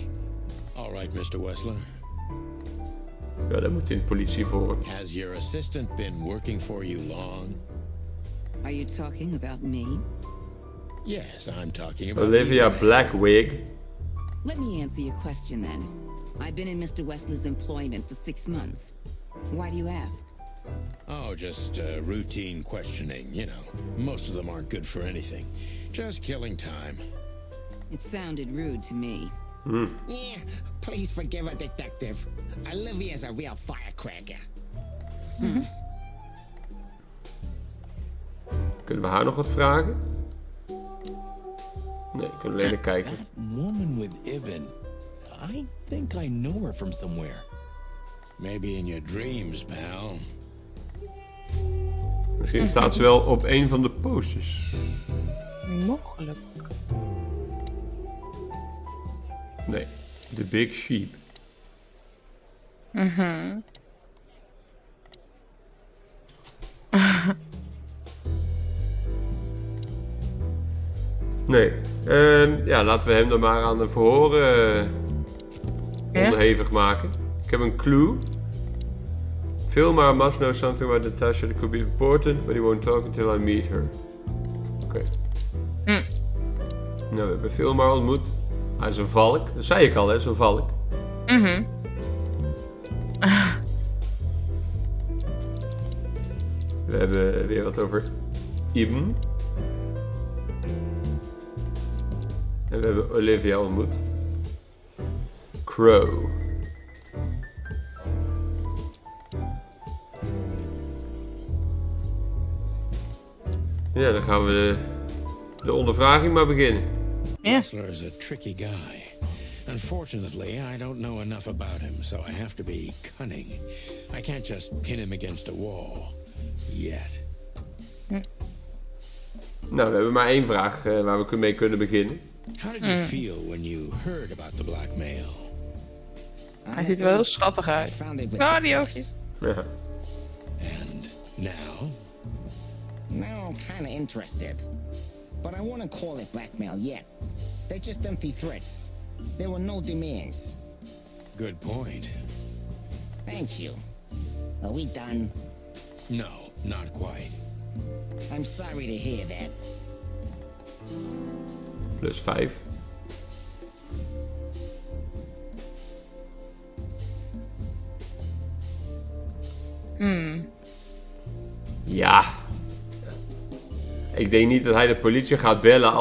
All right, Mr. Wessler. Ja, daar moet hij de politie voor. Has your assistant been working for you long? Are you talking about me? Yes, I'm talking about Olivia you, ma'am. Blackwig. Let me answer your question then. I've been in Mr. Wessler's employment for 6 months. Why do you ask? Oh, just routine questioning, you know. Most of them aren't good for anything. Just killing time. It sounded rude to me. Yeah, please forgive her, detective. Olivia's a real firecracker. Kunnen we haar nog wat vragen? Nee, we kunnen alleen naar kijken. That woman with Ibn. I think I know her from somewhere. Maybe in your dreams, pal. Misschien staat ze wel op een van de posters. Mogelijk. Nee, The Big Sheep. Nee, ja, laten we hem dan maar aan een verhoor onderhevig maken. Ik heb een clue. Filmar must know something about Natasha that could be important, but he won't talk until I meet her. Oké. Nou, we hebben Filmar ontmoet. Hij is een valk. Dat zei ik al, hè, zo'n valk. We hebben weer wat over Ibn. En we hebben Olivia ontmoet. Crow. Ja, dan gaan we de ondervraging maar beginnen. Wessler is a tricky guy. Unfortunately, I don't know enough about him, so I have to be cunning. I can't just pin him against a wall. Yet. Nou, we hebben maar één vraag waar we mee kunnen beginnen. How did you feel when you heard about the blackmail? Hij ziet er wel heel schattig uit. Nou, die oogjes. Ja. And now? Now I'm kinda interested. But I wouldn't call it blackmail yet. They're just empty threats. There were no demands. Good point. Thank you. Are we done? No, not quite. I'm sorry to hear that. Plus 5. Ja. Ik denk niet dat hij de politie gaat bellen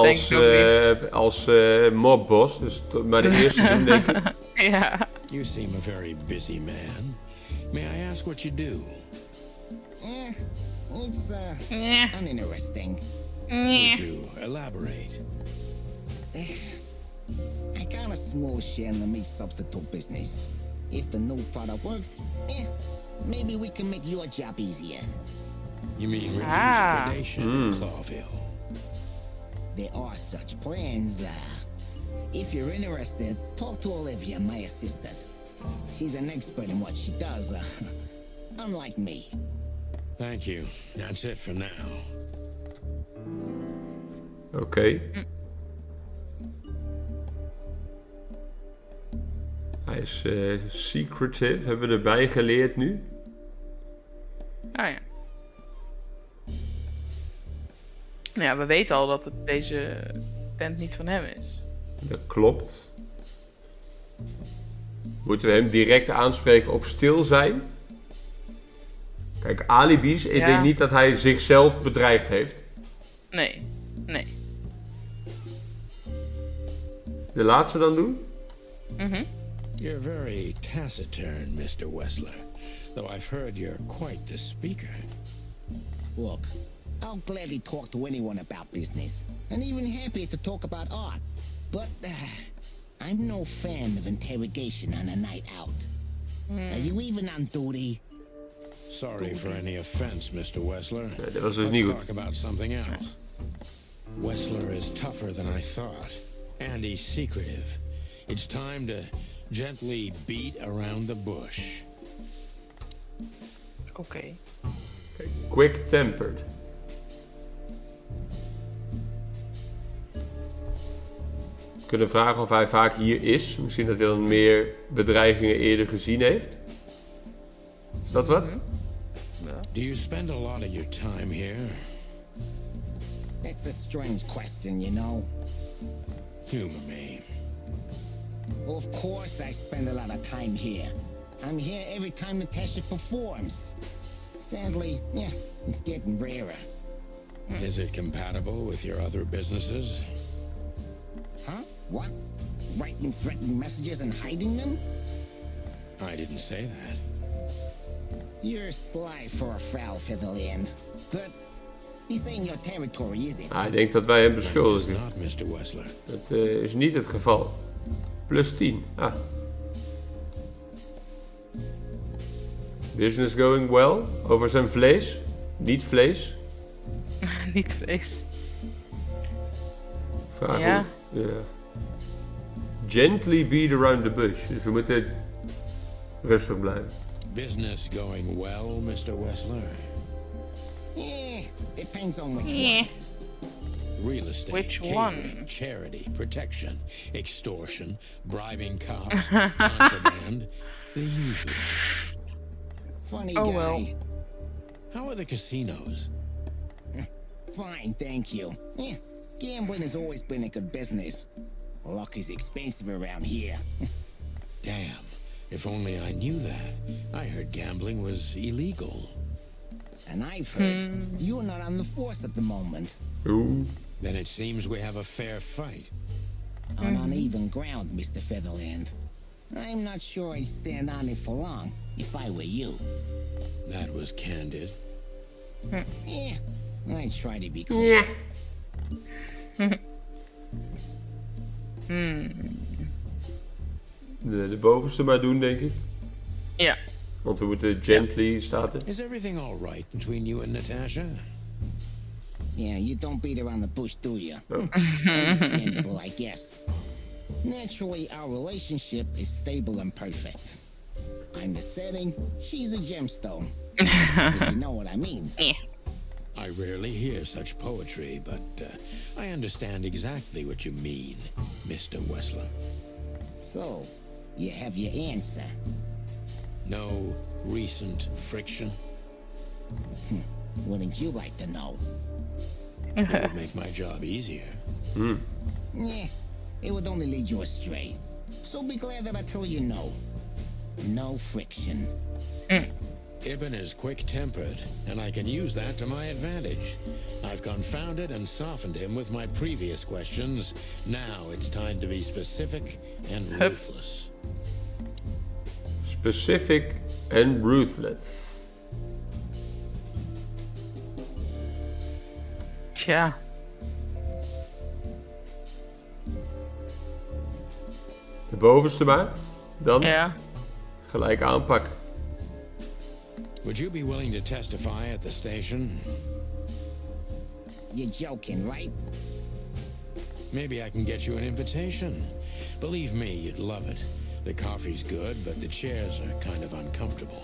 als mobbos. Dus maar de eerste doen, denk ik. Ja. You seem a very busy man. May I ask what you do? It's uninteresting. Would you elaborate? I got a small share in the meat substitute business. If the new product works, maybe we can make your job easier. You mean reduce predation in Clawville? There are such plans. If you're interested, talk to Olivia, my assistant. She's an expert in what she does, unlike me. Thank you. That's it for now. Oké. Hij is secretive, hebben we erbij geleerd nu. Ah ja. Nou ja, we weten al dat deze tent niet van hem is. Dat klopt. Moeten we hem direct aanspreken op stil zijn? Kijk, alibis, ik denk niet dat hij zichzelf bedreigd heeft. Nee. De laatste dan doen? You're very taciturn, Mr. Wessler. Though I've heard you're quite the speaker. Look, I'll gladly talk to anyone about business, and even happier to talk about art. But I'm no fan of interrogation on a night out. Are you even on duty? Sorry for any offense, Mr. Wessler. Dat was dus Let's niet goed. talk about something else. Wessler is tougher than I thought, and he's secretive. It's time to gently beat around the bush. Oké. Quick-tempered. We kunnen vragen of hij vaak hier is. Misschien dat hij dan meer bedreigingen eerder gezien heeft. Is dat wat? Do you spend a lot of your time here? That's a strange question, you know. Humor me. Of course I spend a lot of time here. I'm here every time Natasha performs. Sadly, it's getting rarer. Is it compatible with your other businesses? Huh? What? Writing threatening messages and hiding them? I didn't say that. You're sly for a foul featherland. But this ain't your territory, is it? Hij denkt dat wij hem It's beschuldigen. not, Mr. Wessler. Dat is niet het geval. Plus 10. Business going well? Over zijn vlees? Niet vlees? Niet vlees. Vraag Ja. hoe... Ja. Gently beat around the bush. Dus we moeten rustig blijven. Business going well, Mr. Wessler? Depends on which one. Real estate, Which catering, one? charity, protection, extortion, bribing cops, contraband, the usual. Funny Oh, guy. well. How are the casinos? Fine, thank you. Gambling has always been a good business. Luck is expensive around here. Damn, if only I knew that. I heard gambling was illegal. And I've heard you're not on the force at the moment. Oeh. Then it seems we have a fair fight. On uneven ground, Mr. Featherland. I'm not sure I'd stand on it for long if I were you. That was candid. I try to be cool. Ja. De bovenste maar doen, denk ik. Ja. Want we moeten gently staat er. Is everything all right between you and Natasha? Yeah, you don't beat around the bush, do you? Oh. Understandable, I guess. Naturally, our relationship is stable and perfect. I'm the setting, she's the gemstone. If you know what I mean. I rarely hear such poetry, but I understand exactly what you mean, Mr. Wessler. So, you have your answer. No recent friction? Wouldn't you like to know? It would make my job easier. It would only lead you astray. So be glad that I tell you no. No friction. Ibn is quick-tempered, and I can use that to my advantage. I've confounded and softened him with my previous questions. Now it's time to be specific and ruthless. Specific and ruthless. Tja. De bovenste maar. Dan Ja. gelijk aanpakken. Would you be willing to testify at the station? You're joking, right? Maybe I can get you an invitation. Believe me, you'd love it. The coffee's good, but the chairs are kind of uncomfortable.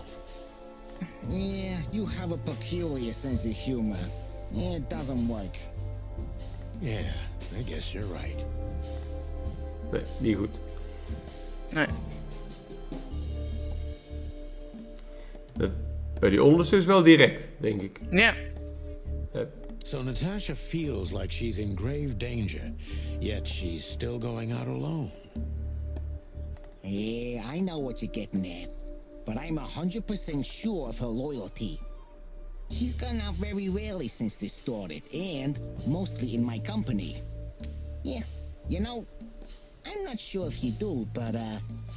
Yeah, you have a peculiar sense of humor. It doesn't work. Yeah, I guess you're right. Nee, niet goed. Nee. Bij die onderste is wel direct, denk ik. Ja. So Natasha feels like she's in grave danger, yet she's still going out alone. Yeah, I know what you're getting at. But I'm 100% sure of her loyalty. She's gone out very rarely since this started, and mostly in my company. Yeah, you know, I'm not sure if you do, but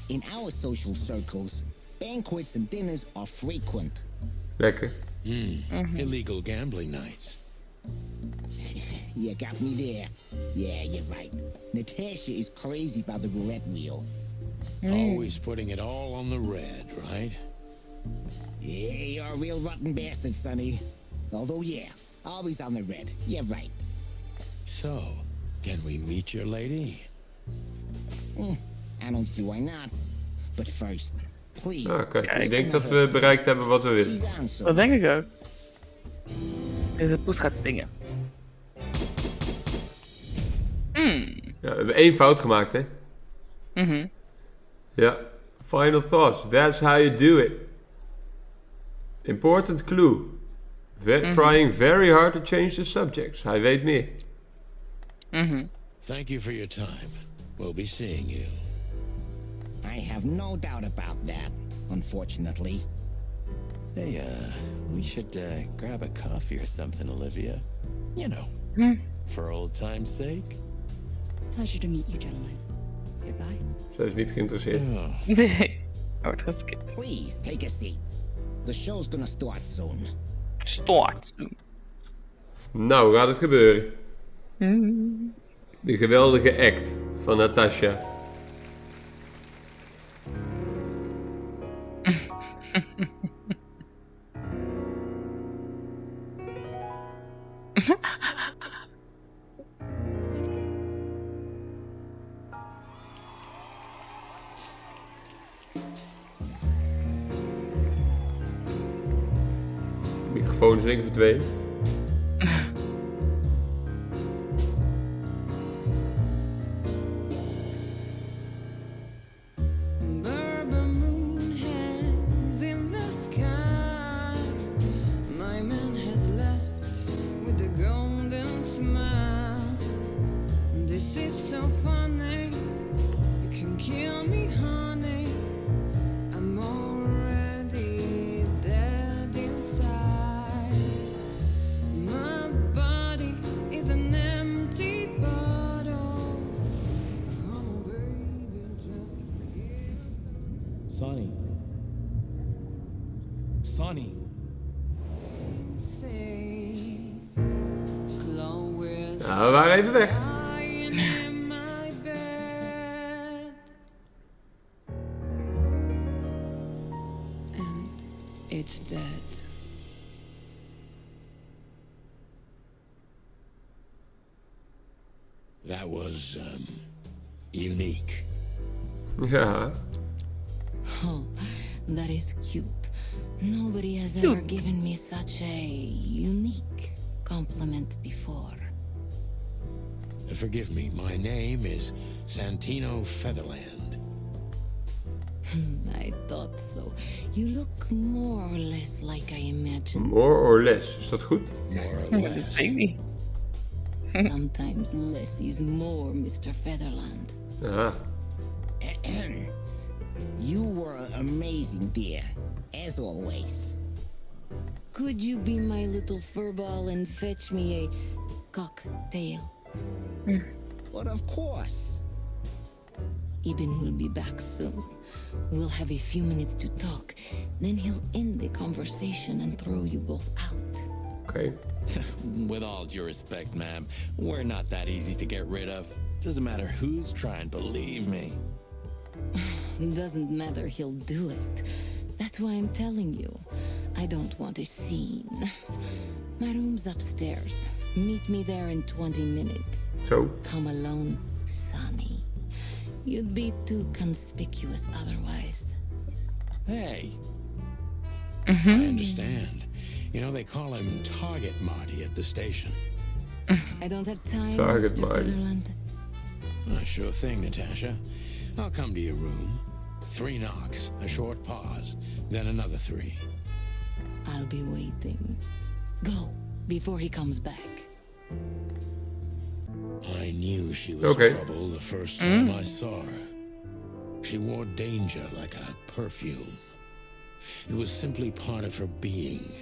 in our social circles, banquets and dinners are frequent. Lekker. Illegal gambling nights. You got me there. Yeah, you're right. Natasha is crazy about the roulette wheel. Always putting it all on the red, right? Yeah, you're a real rotten bastard, Sonny. Although, yeah, always on the red. You're right. So, can we meet your lady? I don't see why not. But first, please. Oké, ik denk dat we bereikt hebben wat we willen. She's answered. Dat denk ik ook. Deze poes gaat zingen. Ja, we hebben 1 fout gemaakt, hè? Ja. Final thoughts. That's how you do it. Important clue. Trying very hard to change the subjects. Hij weet meer. Thank you for your time. We'll be seeing you. I have no doubt about that, unfortunately. Hey, we should grab a coffee or something, Olivia. You know, for old time's sake. Pleasure to meet you, gentlemen. Goodbye. Zij is niet geïnteresseerd. Nee. Wordt geskipt. Please, take a seat. The show's gonna start soon. Stort. Nou, gaat het gebeuren. De geweldige act van Natasha. Microfoon is denk ik verdwenen. Sonny. Sonny. Nou, we waren even weg. It's dead. That was, unique. Ja. Oh, that is cute. Nobody has ever given me such a unique compliment before. Forgive me, my name is Santino Featherland. I thought so. You look more or less like I imagined. More or less, is dat goed? More or Dat less. weet ik niet. Sometimes less is more, Mr. Featherland. Aha. You were amazing, dear, as always. Could you be my little furball and fetch me a cocktail? But of course. Ibn will be back soon. We'll have a few minutes to talk. Then he'll end the conversation and throw you both out. Oké. With all due respect, ma'am, we're not that easy to get rid of. Doesn't matter who's trying, believe me. Doesn't matter, he'll do it. That's why I'm telling you. I don't want a scene. My room's upstairs. Meet me there in 20 minutes. Zo. Come alone, Sonny. You'd be too conspicuous otherwise. Hey, I understand. You know, they call him Target Marty at the station. I don't have time, Target Mr. Marty. Fetherland. Sure thing, Natasha. I'll come to your room. 3 knocks, a short pause, then another 3. I'll be waiting. Go, before he comes back. I knew she was Okay. trouble the first time I saw her. She wore danger like a perfume. It was simply part of her being,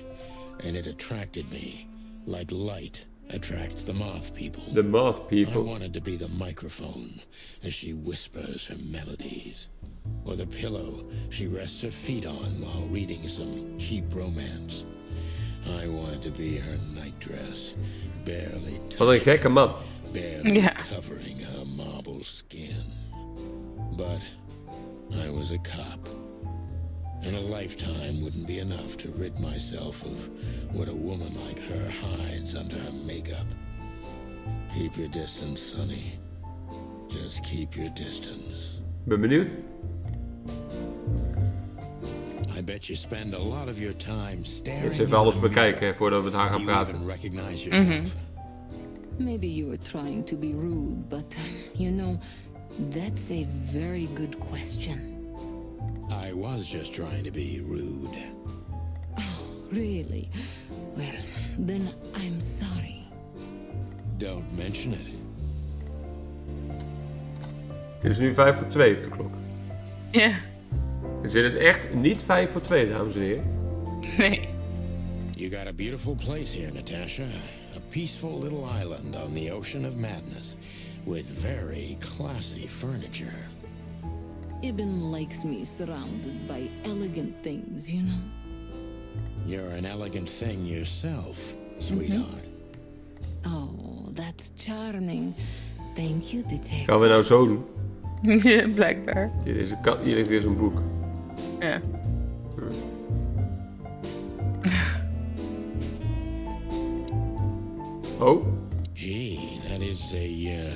and it attracted me, like light attracts the moth people. De moth I people. wanted to be the microphone as she whispers her melodies, or the pillow she rests her feet on while reading some cheap romance. I wanted to be her nightdress, barely Wat een gekke man. barely Yeah. covering her marble skin. But I was a cop, and a lifetime wouldn't be enough to rid myself of what a woman like her hides under her makeup. Keep your distance, Sonny. Just keep your distance. Ben benieuwd. I bet you spend a lot of your time staring. Eerst even alles bekijken hè, voordat we met haar gaan You praten. even recognize yourself. Maybe you were trying to be rude, but you know, that's a very good question. I was just trying to be rude. Oh, really? Well, then I'm sorry. Don't mention it. Het is nu 5 voor 2 op de klok. Ja. Is het echt niet 5 voor 2, dames en heren? Nee. You got a beautiful place here, Natasha. A peaceful little island on the ocean of madness, with very classy furniture. Ibn likes me surrounded by elegant things, you know? You're an elegant thing yourself, sweetheart. Oh, that's charming. Thank you, detective. Gaan we nou zo doen? Ja, blijkbaar. Hier ligt weer zo'n boek. Ja. Oh, Gee, that is a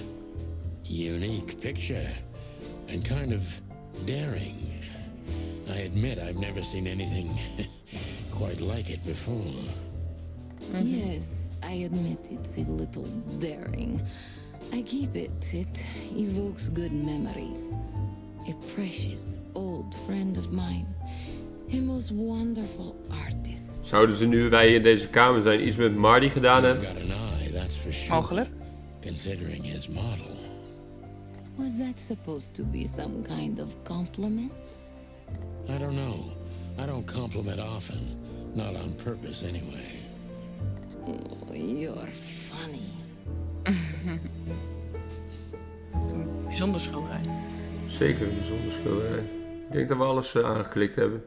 unique picture, and kind of daring. I admit I've never seen anything quite like it before. Yes, I admit it's a little daring. I keep it. It evokes good memories. A precious old friend of mine. A most wonderful artist. zouden ze nu wij in deze kamer zijn iets met Marty gedaan He's hebben? got an eye, that's for sure. Mogelijk. Considering his model. Was that supposed to be some kind of compliment? I don't know. I don't compliment often. Not on purpose, anyway. Oh, you're funny. Een bijzonder schilderij. Zeker een bijzonder schilderij. Ik denk dat we alles aangeklikt hebben.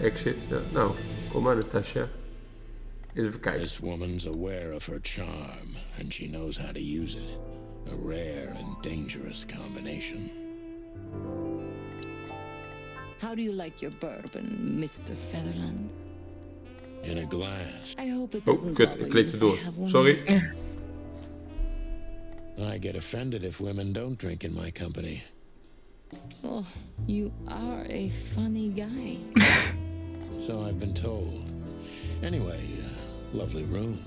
Exit. Ja. Nou, kom maar Natasha. Eens even kijken. This woman's aware of her charm, and she knows how to use it. A rare and dangerous combination. How do you like your bourbon, Mr. Featherland? In a glass. I hope it Oh, doesn't kut. bother Ik you klikte if door. I have one Sorry. of these. I get offended if women don't drink in my company. Oh, you are a funny guy. So I've been told. Anyway, lovely room.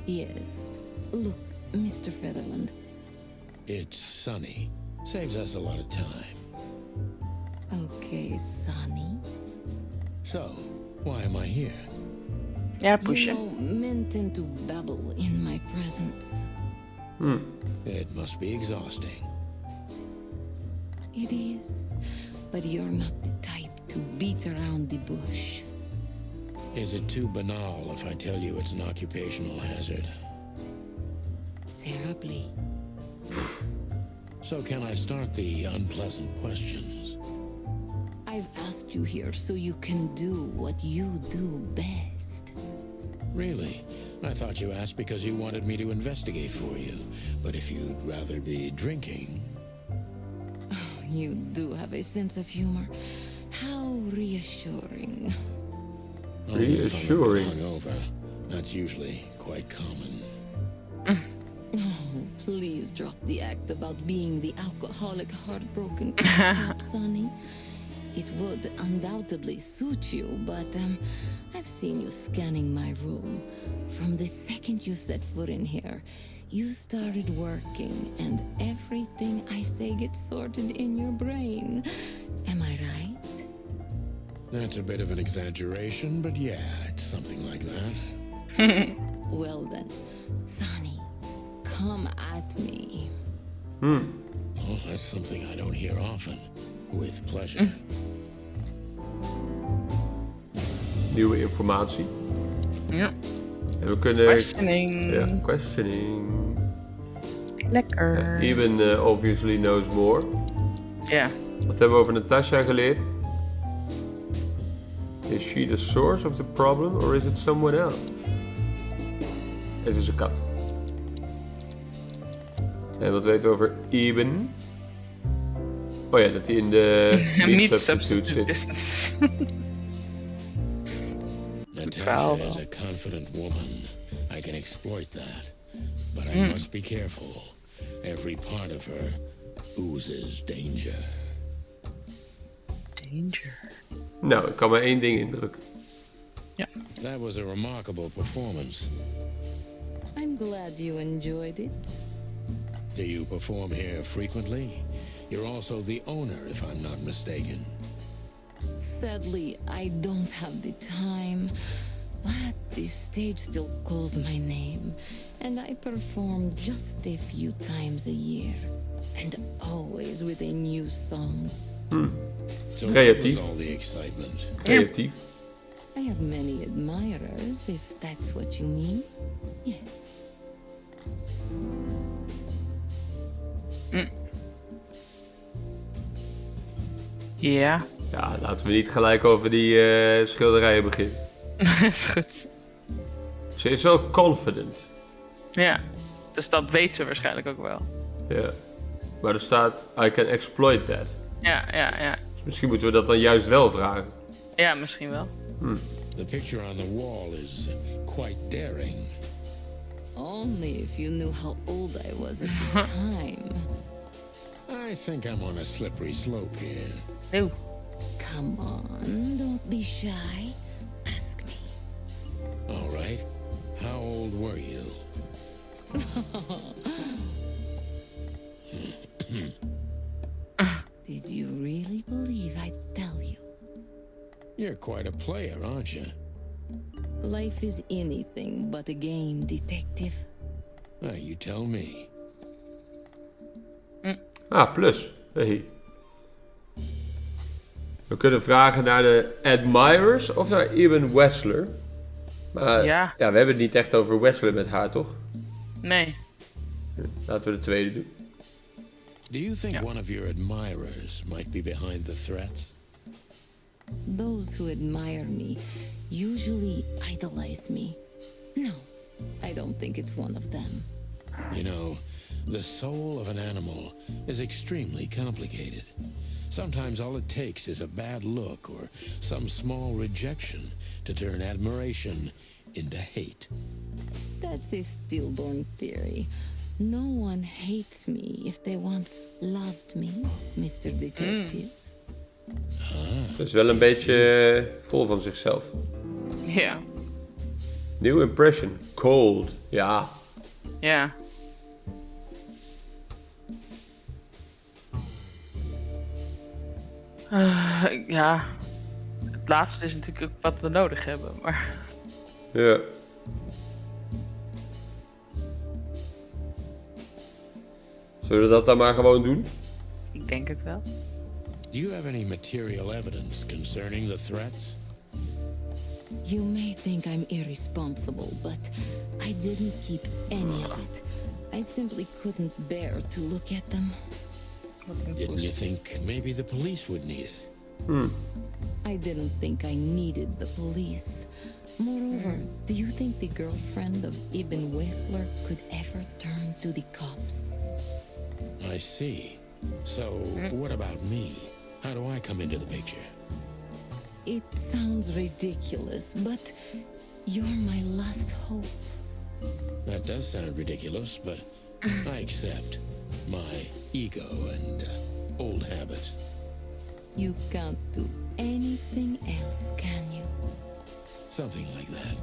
Yes. Look, Mr. Featherland. It's sunny. Saves us a lot of time. Okay, Sonny. So, why am I here? Ja, You pushen. know, men tend to babble in my presence. It must be exhausting. It is. But you're not the type to beat around the bush. Is it too banal if I tell you it's an occupational hazard? Terribly. So can I start the unpleasant questions? I've asked you here so you can do what you do best. Really? I thought you asked because you wanted me to investigate for you. But if you'd rather be drinking... You do have a sense of humor. How reassuring. Reassuring? Hungover. That's usually quite common. Oh, please drop the act about being the alcoholic heartbroken stop, Sonny. It would undoubtedly suit you, but I've seen you scanning my room. From the second you set foot in here, you started working, and everything I say gets sorted in your brain. Am I right? That's a bit of an exaggeration, but yeah, it's something like that. Well then, Sonny, come at me. Oh, that's something I don't hear often. With pleasure. Nieuwe informatie. Ja. En we kunnen... Questioning. Ja, questioning. Lekker. Even obviously knows more. Ja. Wat hebben we over Natasha geleerd? Is she the source of the problem or is it someone else? Het is een kat. En wat weten we over Eben? Oh ja, dat hij in de meat substitute zit. business. Natasha is a confident woman. I can exploit that. But I must be careful. Every part of her oozes danger. Danger. Nou, ik kan maar één ding indrukken. Ja. That was a remarkable performance. I'm glad you enjoyed it. Do you perform here frequently? You're also the owner, if I'm not mistaken. Sadly, I don't have the time, but the stage still calls my name, and I perform just a few times a year, and always with a new song. So Creatief. what was all the excitement? Creatief. I have many admirers, if that's what you mean. Yes. Ja. Ja, laten we niet gelijk over die schilderijen beginnen. Is goed. Ze is wel confident. Ja. Dus dat weet ze waarschijnlijk ook wel. Ja. Maar er staat, I can exploit that. Ja. Dus misschien moeten we dat dan juist wel vragen. Ja, misschien wel. The picture on the wall is quite daring. Only if you knew how old I was at the time. I think I'm on a slippery slope here. No. Come on, don't be shy. Ask me. All right. How old were you? Did you really believe I'd tell you? You're quite a player, aren't you? Life is anything but a game, detective. You tell me. Ah, plus. Hey. We kunnen vragen naar de admirers of naar Eben Wessler. Maar Ja. we hebben het niet echt over Wessler met haar, toch? Nee. Laten we de tweede doen. Do you think one of your admirers might be behind the threats? Those who admire me usually idolize me. No, I don't think it's one of them. You know, the soul of an animal is extremely complicated. Sometimes all it takes is a bad look or some small rejection to turn admiration into hate. That's a stillborn theory. No one hates me if they once loved me, Mr. Detective. Ze is wel een beetje vol van zichzelf. Ja. New impression. Cold. Ja. Ja. Ja. Het laatste is natuurlijk ook wat we nodig hebben, maar... Ja. Zullen we dat dan maar gewoon doen? Ik denk het wel. Do you have any material evidence concerning the threats? You may think I'm irresponsible, but I didn't keep any of it. I simply couldn't bear to look at them. Didn't you think maybe the police would need it? I didn't think I needed the police. Moreover, do you think the girlfriend of Ibn Whistler could ever turn to the cops? I see. So, what about me? How do I come into the picture? It sounds ridiculous, but you're my last hope. That does sound ridiculous, but I accept my ego and old habits. You can't do anything else, can you? Something like that.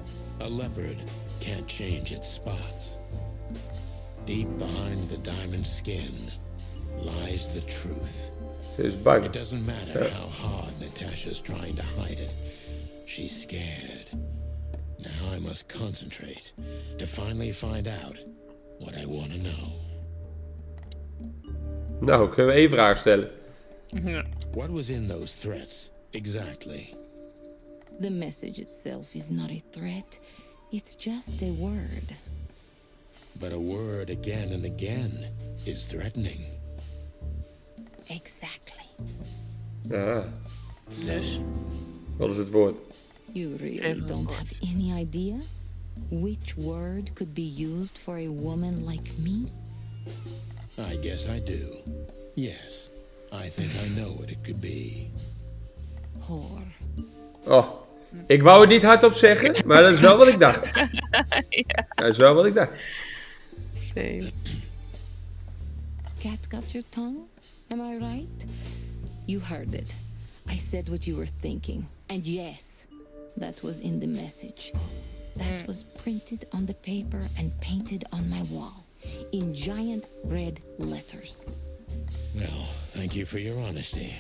A leopard can't change its spots. Deep behind the diamond skin lies the truth. It doesn't matter how hard Natasha's trying to hide it. She's scared. Now I must concentrate to finally find out what I want to know. Nou, kunnen we één vraag stellen. What was in those threats, exactly? The message itself is not a threat. It's just a word. But a word again and again is threatening. Exactly. Ja, Dus, wat is het woord? You really don't have any idea which word could be used for a woman like me? I guess I do. Yes, I think I know what it could be. Whore. Oh, ik wou het niet hardop zeggen, maar dat is wel wat ik dacht. Dat is wel wat ik dacht. same. Cat got your tongue? Am I right? You heard it. I said what you were thinking. And yes, that was in the message. That was printed on the paper and painted on my wall. In giant red letters. Well, thank you for your honesty.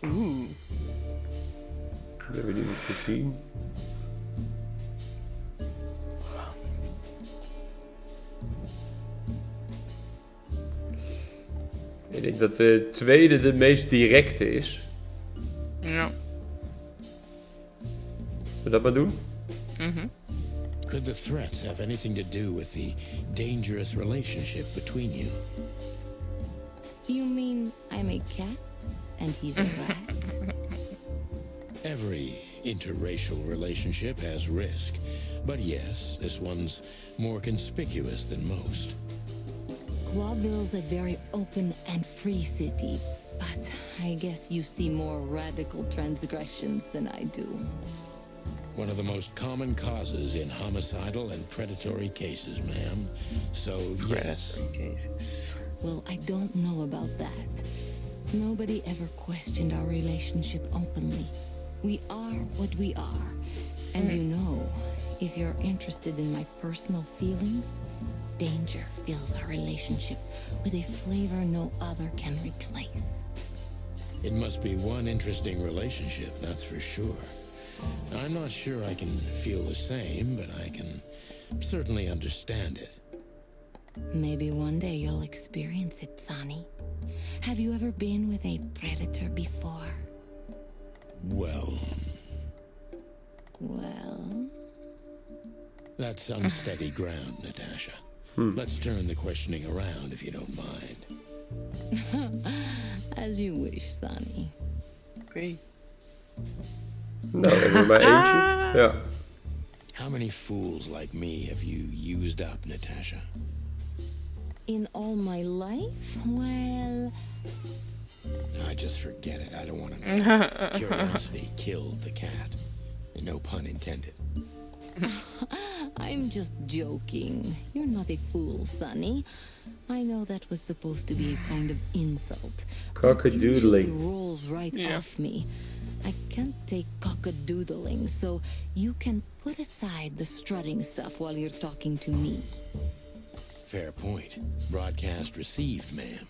Oeh. Hebben we die niet gezien? Ik denk dat de tweede de meest directe is. Ja. Zullen we dat maar doen? Could the threats have anything to do with the dangerous relationship between you? You mean I'm a cat and he's a rat? Every interracial relationship has risk, but yes, this one's more conspicuous than most. Clawville's a very open and free city, but I guess you see more radical transgressions than I do. One of the most common causes in homicidal and predatory cases, ma'am. So, yes. Cases. Well, I don't know about that. Nobody ever questioned our relationship openly. We are what we are. And you know, if you're interested in my personal feelings, danger fills our relationship with a flavor no other can replace. It must be one interesting relationship, that's for sure. I'm not sure I can feel the same, but I can certainly understand it. Maybe one day you'll experience it, Sonny. Have you ever been with a predator before? Well, that's unsteady ground, Natasha. Let's turn the questioning around if you don't mind. As you wish, Sonny. Oké. Nou, hebben we maar eentje. Ja. How many fools like me have you used up, Natasha? In all my life? Well... I just forget it. I don't want to know. Curiosity killed the cat. No pun intended. I'm just joking. You're not a fool, Sonny. I know that was supposed to be a kind of insult. Cockadoodling. It rolls right off me. I can't take cockadoodling, so you can put aside the strutting stuff while you're talking to me. Fair point. Broadcast received, ma'am.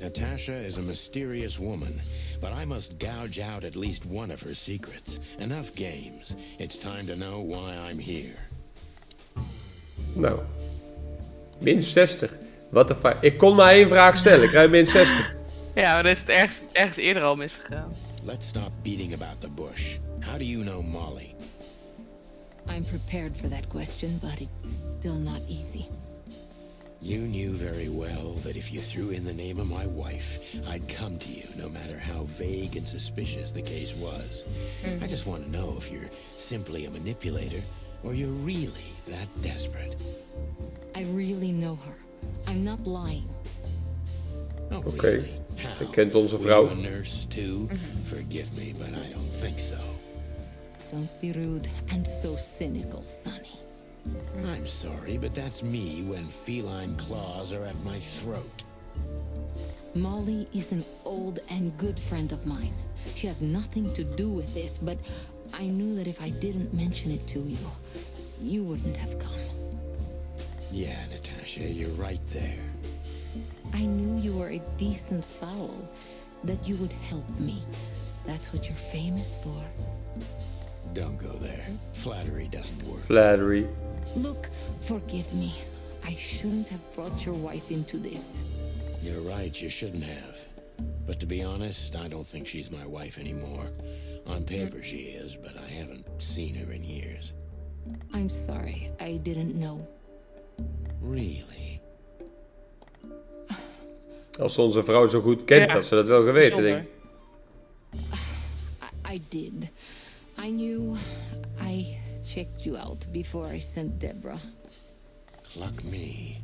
Natasha is a mysterious woman, but I must gouge out at least one of her secrets. Enough games. It's time to know why I'm here. Nou, min 60. What the fuck? Ik kon maar 1 vraag stellen. Ik krijg min 60. Ja, maar dat is het ergens eerder al misgegaan. Let's stop beating about the bush. How do you know Molly? I'm prepared for that question, but it's still not easy. You knew very well that if you threw in the name of my wife, I'd come to you, no matter how vague and suspicious the case was. I just want to know if you're simply a manipulator, or you're really that desperate. I really know her. I'm not lying. Oh, Oké. really? How? Ze kent onze Were vrouw. you a nurse too? Forgive me, but I don't think so. Don't be rude and so cynical, Sonny. I'm sorry, but that's me when feline claws are at my throat. Molly is an old and good friend of mine. She has nothing to do with this, but I knew that if I didn't mention it to you, you wouldn't have come. Yeah, Natasha, you're right there. I knew you were a decent fowl, that you would help me. That's what you're famous for. Don't go there. Flattery doesn't work. Flattery. Look, forgive me. I shouldn't have brought your wife into this. You're right, you shouldn't have. But to be honest, I don't think she's my wife anymore. On paper she is, but I haven't seen her in years. I'm sorry, I didn't know. Really? Als ze onze vrouw zo goed kent, Ja. had ze dat wel geweten, denk ik. I did. I knew I checked you out before I sent Deborah. Cluck me.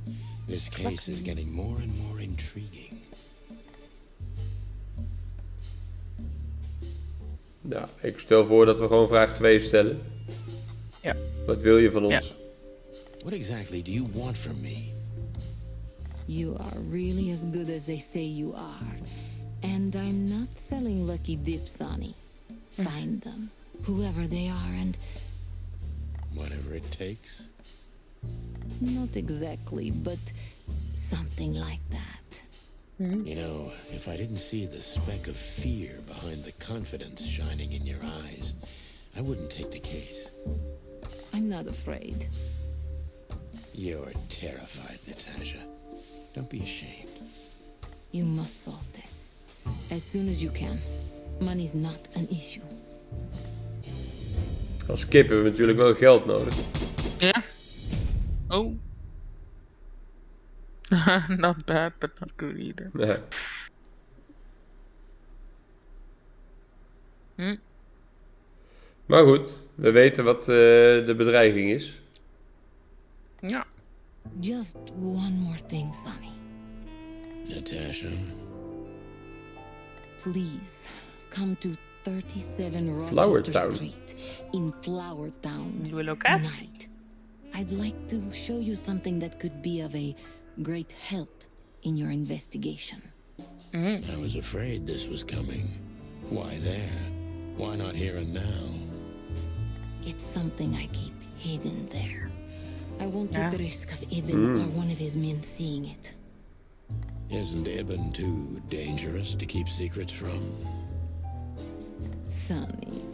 This case is getting more and more intriguing. Nou, ik stel voor dat we gewoon vraag 2 stellen. Ja. Wat wil je van ons? What exactly do you want from me? You are really as good as they say you are. And I'm not selling lucky dips, Sonny. Find them, whoever they are, and... Whatever it takes? Not exactly, but something like that. You know, if I didn't see the speck of fear behind the confidence shining in your eyes, I wouldn't take the case. I'm not afraid. You're terrified, Natasha. Don't be ashamed. You must solve this. As soon as you can. Money's not an issue. Als kip hebben we natuurlijk wel geld nodig. Ja. Oh. Not bad, but not good either. Ja. Maar goed, we weten wat de bedreiging is. Ja. Just one more thing, Sonny. Natasha? Please, come to 37 Flower Rochester Town. Street in Flower Town Nieuwe locatie. tonight. I'd like to show you something that could be of a great help in your investigation. I was afraid this was coming. Why there? Why not here and now? It's something I keep hidden there. I won't take Yeah. the risk of Ibn or one of his men seeing it. Isn't Ibn too dangerous to keep secrets from? Sonny,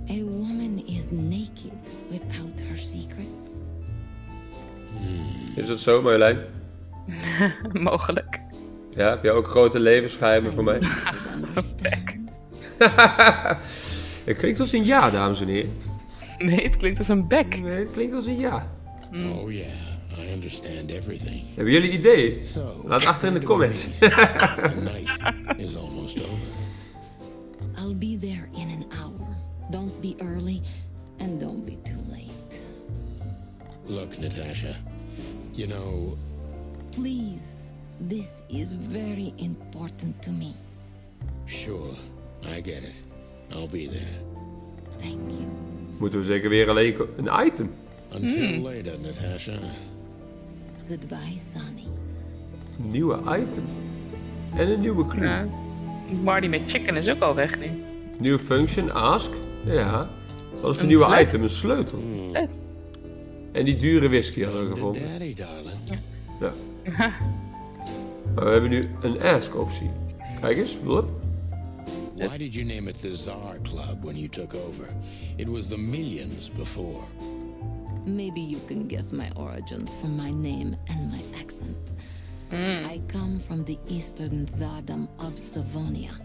a woman is naked without her secrets. Is dat zo, Marjolein? Mogelijk. Ja, heb jij ook grote levensgeheimen voor mij? I would understand. Het klinkt als een ja, dames en heren. Nee, het klinkt als een bek. Nee, het klinkt als een ja. Oh yeah, I understand everything. Hebben jullie ideeën? So, Laat achter in de comments. the night is almost over. I'll be there in an hour. Don't be early and don't be too late. Look, Natasha, you know, Please, this is very important to me. sure, I get it. I'll be there. Thank you. Moeten we zeker weer alleen een item? Until later, Natasha. Goodbye, Sonny. Een nieuwe item. En een nieuwe clue. Ja. Marty met chicken is ook al weg nu. Nieuwe function, ask. Ja. Wat is de Een nieuwe sleutel. item? Een sleutel. Sleutel. En die dure whisky hadden we gevonden. Daddy, darling. Ja. Maar we hebben nu een ask optie. Kijk eens, blub. Why did you name it the Czar Club when you took over? It was the Millions before. Maybe you can guess my origins from my name and my accent. I come from the eastern Tsardom of Slavonia.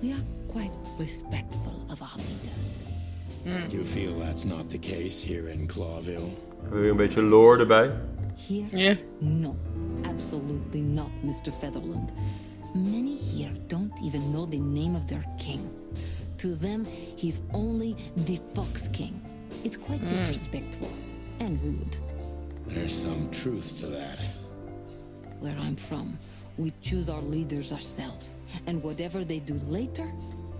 We are quite respectful of our leaders. You feel that's not the case here in Clawville? Weer een beetje lore erbij. Here? Yeah. No, absolutely not, Mr. Featherland. Many here don't even know the name of their king. To them, he's only the Fox King. It's quite disrespectful and rude. There's some truth to that. Where I'm from, we choose our leaders ourselves, and whatever they do later,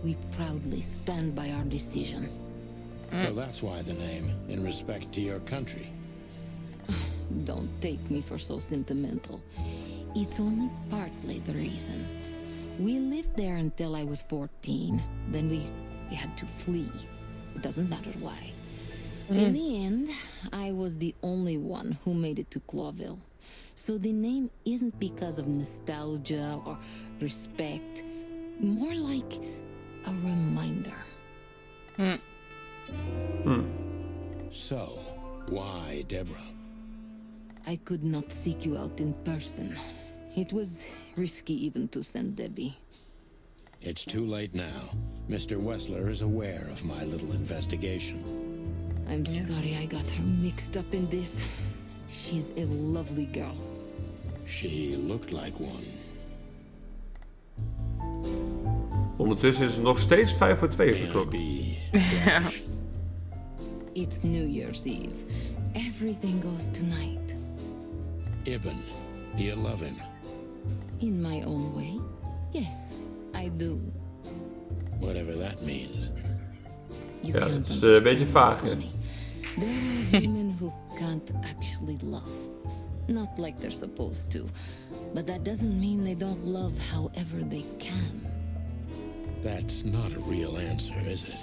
we proudly stand by our decision. So that's why the name, in respect to your country. Don't take me for so sentimental. It's only partly the reason. We lived there until I was 14. Then we had to flee. It doesn't matter why. In the end, I was the only one who made it to Clawville. So the name isn't because of nostalgia or respect. More like a reminder. So, why Deborah? I could not seek you out in person. It was risky even to send Debbie. It's too late now. Mr. Wessler is aware of my little investigation. I'm sorry I got her mixed up in this. She's a lovely girl. She looked like one. Ondertussen is het nog steeds 1:55 May I geklopt. be Ja. It's New Year's Eve. Everything goes tonight. Ibn, do you love him? In my own way? Yes, I do. Whatever that means. You Ja, can't dat is een beetje understand, vaag, hè? Sonny. There are women who can't actually love. Not like they're supposed to. But that doesn't mean they don't love however they can. That's not a real answer, is it?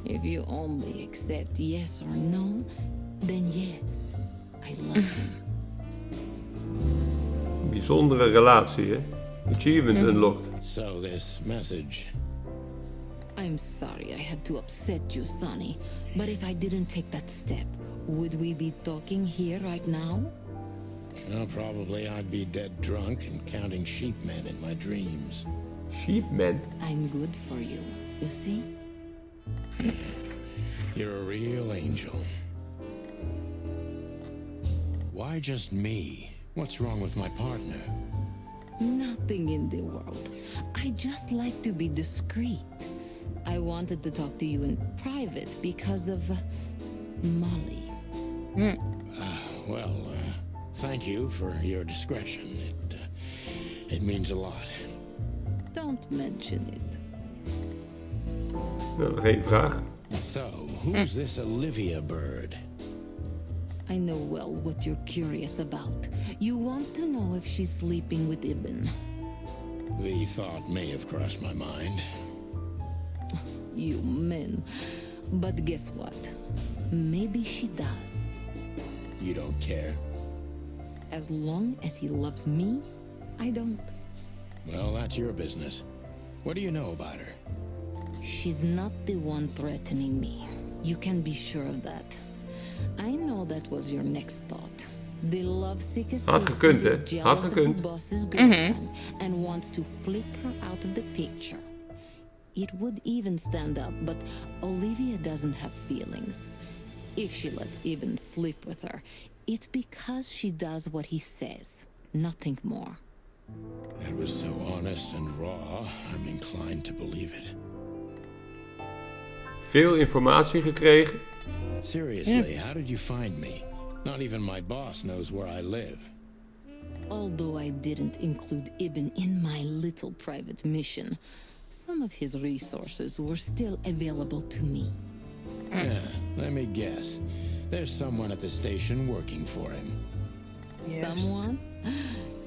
If you only accept yes or no, then yes, I love him. Bijzondere relatie, hè? Achievement unlocked. So this message. I'm sorry I had to upset you, Sonny. But if I didn't take that step, would we be talking here right now? Well, probably I'd be dead drunk and counting sheepmen in my dreams. Sheepman. I'm good for you, you see? You're a real angel. Why just me? What's wrong with my partner? Nothing in the world. I just like to be discreet. I wanted to talk to you in private because of Molly. Thank you for your discretion. It means a lot. Don't mention it. Nou, geen vraag. So, who's this Olivia bird? I know well what you're curious about. You want to know if she's sleeping with Ibn. The thought may have crossed my mind. You men. But guess what? Maybe she does. You don't care? As long as he loves me, I don't. Well, that's your business. What do you know about her? She's not the one threatening me. You can be sure of that. I know that was your next thought. The lovesick Had gekund, hè? is Had jealous of gekund. the boss's girlfriend and wants to flick her out of the picture. It would even stand up, but Olivia doesn't have feelings. If she let Ibn sleep with her, it's because she does what he says, nothing more. That was so honest and raw, I'm inclined to believe it. Veel informatie gekregen. Seriously, how did you find me? Not even my boss knows where I live. Although I didn't include Ibn in my little private mission, some of his resources were still available to me. Yeah, let me guess. There's someone at the station working for him. Yes. Someone?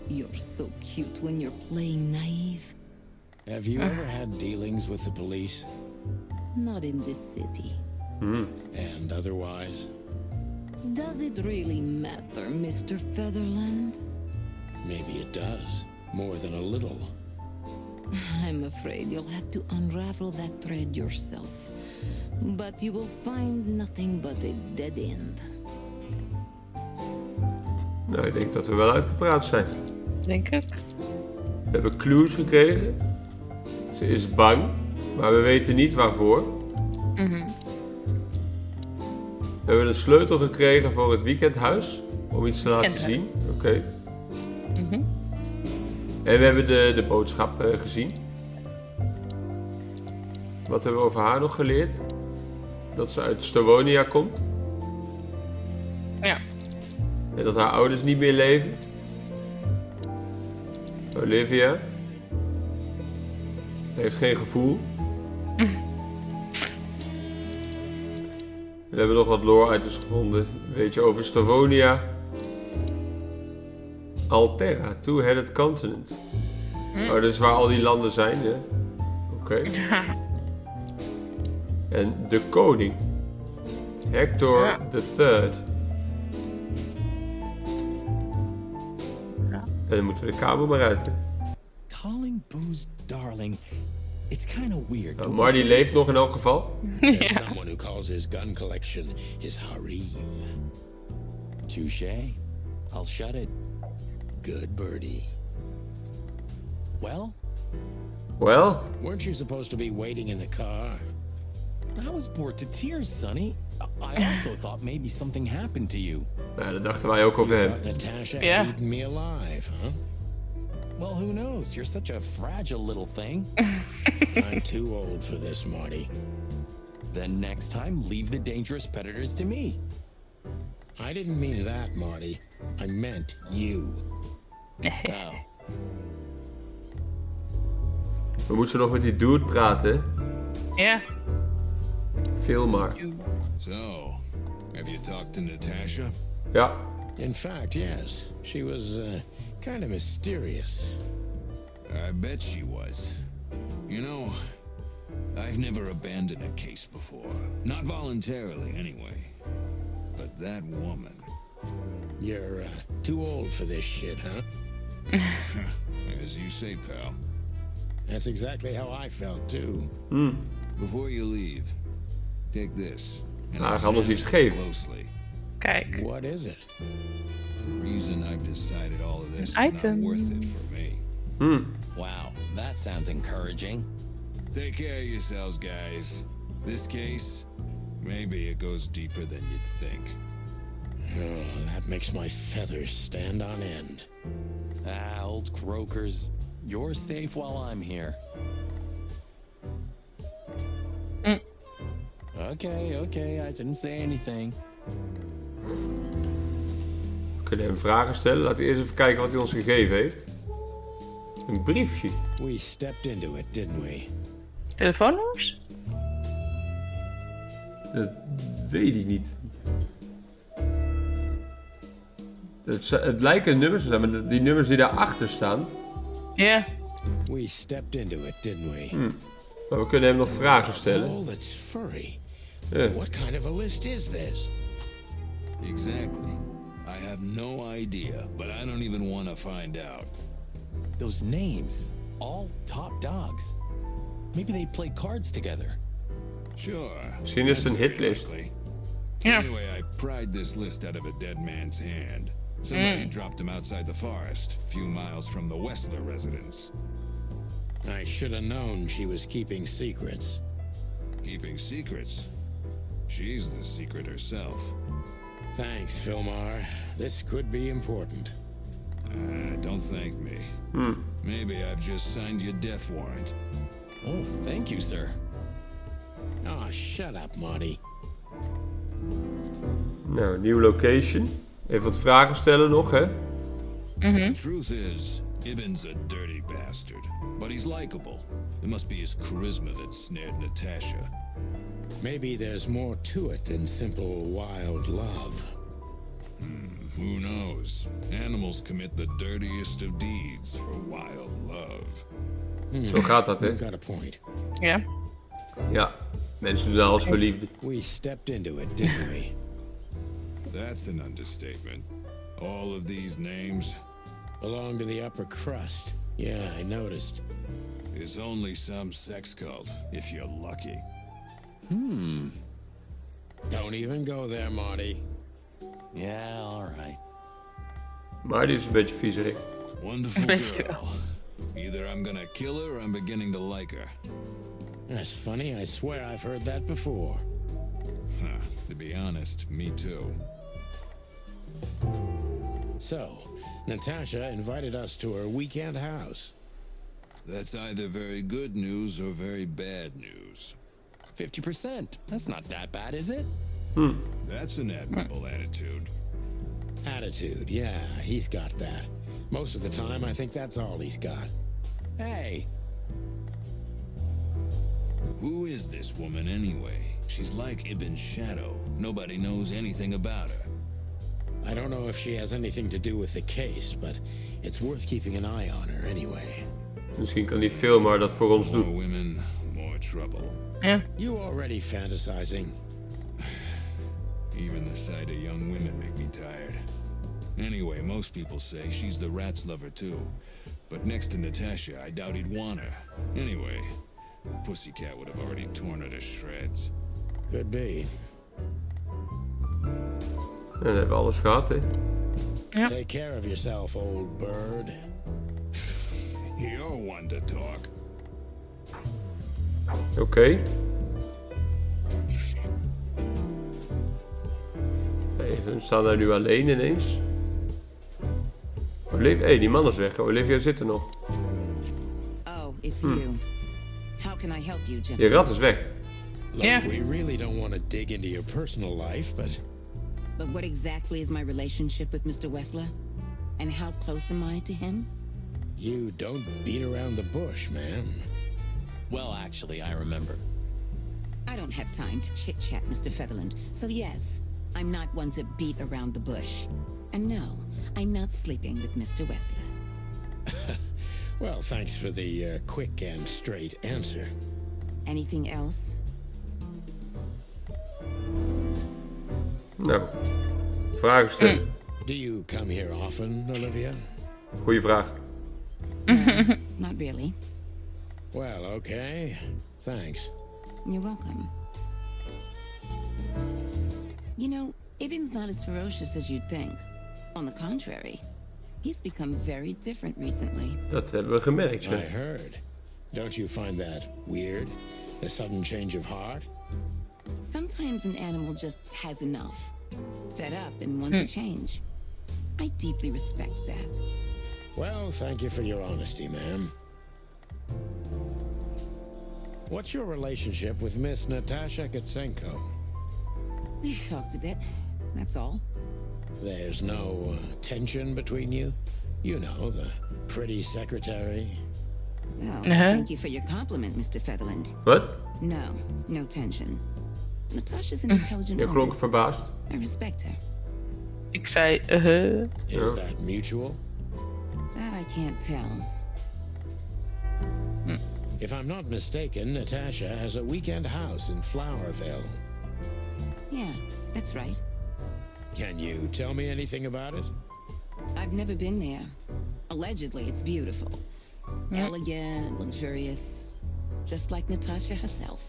You're so cute when you're playing naive. Have you ever had dealings with the police? Not in this city. And otherwise? Does it really matter, Mr. Featherland? Maybe it does. More than a little. I'm afraid you'll have to unravel that thread yourself. But you will find nothing but a dead end. Nou, ik denk dat we wel uitgepraat zijn. Denk ik. We hebben clues gekregen. Ze is bang, maar we weten niet waarvoor. We hebben een sleutel gekregen voor het weekendhuis. Om iets te laten zien. Oké. En we hebben de boodschap gezien. Wat hebben we over haar nog geleerd? Dat ze uit Stavonia komt. Ja. En dat haar ouders niet meer leven. Olivia. Heeft geen gevoel. We hebben nog wat lore-items gevonden. Weet je over Stavonia. Altera, two-headed continent. Oh, dat is waar al die landen zijn, hè? Oké. En de koning. Hector III. En dan moeten we de kamer maar uit, hè? Calling booze darling. It's kind of weird. Nou, Marty leeft nog in elk geval. There's someone who calls his gun collection his harem. Touché. I'll shut it. Good birdie. Well? Well? Weren't you supposed to be waiting in the car? I was bored to tears, Sonny. I also thought maybe something happened to you. Nou, dat dachten wij ook over hem. Natasha eaten me alive, huh? Well, who knows? You're such a fragile little thing. I'm too old for this, Marty. Then next time, leave the dangerous predators to me. I didn't mean that, Marty. I meant you. Oh. We moeten nog met die dude praten. Ja. Veel maar. So, have you talked to Natasha? Ja. In fact, yes. She was kind of mysterious. I bet she was. You know, I've never abandoned a case before. Not voluntarily, anyway. But that woman... You're too old for this shit, huh? As you say, pal. That's exactly how I felt, too. Before you leave, take this. And Nou, hij gaat ons iets geven. Closely. Kijk. What is it? The reason I've decided all of this is Item. not worth it for me. Wow, that sounds encouraging. Take care of yourselves, guys. This case, maybe it goes deeper than you'd think. Oh, that makes my feathers stand on end. Ah, old croakers. You're safe while I'm here. Okay, I didn't say anything. We kunnen hem vragen stellen. Laten we eerst even kijken wat hij ons gegeven heeft. Een briefje. We stepped into it, didn't we? Telefoonnummers? Dat weet ik niet. Het lijken nummers te zijn, maar die nummers die daarachter staan. Ja. We stepped into it, didn't we? Maar we kunnen hem nog vragen stellen. Oh, that's furry. Ja. What kind of a list is this? Exactly. I have no idea, but I don't even want to find out. Those names, all top dogs. Maybe they play cards together. Sure. Misschien is het een hitlist. Ja. Anyway, I pried this list out of a dead man's hand. Somebody dropped him outside the forest, a few miles from the Wessler residence. I should have known she was keeping secrets. Keeping secrets? She's the secret herself. Thanks, Filmar. This could be important. Don't thank me. Maybe I've just signed your death warrant. Oh, thank you, sir. Oh, shut up, Marty. Nou, nieuw location. Even wat vragen stellen nog, hè? The truth is, Ibben's a dirty bastard, but he's likable. It must be his charisma that snared Natasha. Maybe there's more to it than simple wild love. Who knows? Animals commit the dirtiest of deeds for wild love. Zo gaat dat, hè? You got a point. Ja. Ja, mensen doen alles voor liefde. We stepped into it, didn't we? That's an understatement. All of these names, Belong to the upper crust. Yeah, I noticed. is only some sex cult, if you're lucky. Don't even go there, Marty. Yeah, all right. Maar die is een beetje viezerik. Wonderful Beetje girl. Either I'm gonna kill her or I'm beginning to like her. That's funny. I swear I've heard that before. Huh. To be honest, me too. So, Natasha invited us to her weekend house. That's either very good news or very bad news. 50%. That's not that bad, is it? That's an admirable attitude. Attitude, yeah, he's got that. Most of the time, I think that's all he's got. Hey, Who is this woman anyway? She's like Ibn's shadow. Nobody knows anything about her. I don't know if she has anything to do with the case, but it's worth keeping an eye on her anyway. Misschien kan die film maar dat voor ons More doen. women, more trouble. Ja. You already fantasizing. Even the sight of young women make me tired. Anyway, most people say she's the rat's lover too. But next to Natasha, I doubt he'd want her. Anyway, Pussycat would have already torn her to shreds. Could be. En dan hebben we alles gehad, hè. Ja. Take care of yourself, old bird. You're one to talk. Oké. Hey, we staan daar nu alleen ineens. Hey, die man is weg. Olivia zit er nog. Oh, it's you. How can I help you, Die gentlemen? rat is weg. Look, Yeah. we really don't want to dig into your personal life, but But what exactly is my relationship with Mr. Wessler? And how close am I to him? you don't beat around the bush, ma'am. well, actually, I remember. I don't have time to chit-chat, Mr. Featherland. So yes, I'm not one to beat around the bush. And no, I'm not sleeping with Mr. Wessler. Well, thanks for the quick and straight answer. Anything else? Nou, vragen stellen. Do you come here often, Olivia? Goeie vraag. Not really. Well, okay. Thanks. You're welcome. You know, Ibn's not as ferocious as you'd think. On the contrary, he's become very different recently. Dat hebben we gemerkt, I ja. heard. Don't you find that weird? A sudden change of heart? Sometimes an animal just has enough. Fed up and wants a change. I deeply respect that. Well, thank you for your honesty, ma'am. What's your relationship with Miss Natasha Catzenko? We've talked a bit, that's all. There's no tension between you? You know, the pretty secretary. Well, thank you for your compliment, Mr. Featherland. Wat? No tension. Natasha's an intelligent Je klonk woman. verbaasd. I respect her. Ik zei, Is Yeah. that mutual? That I can't tell. If I'm not mistaken, Natasha has a weekend house in Flowerville. Yeah, that's right. Can you tell me anything about it? I've never been there. Allegedly, it's beautiful. Elegant and luxurious. Just like Natasha herself.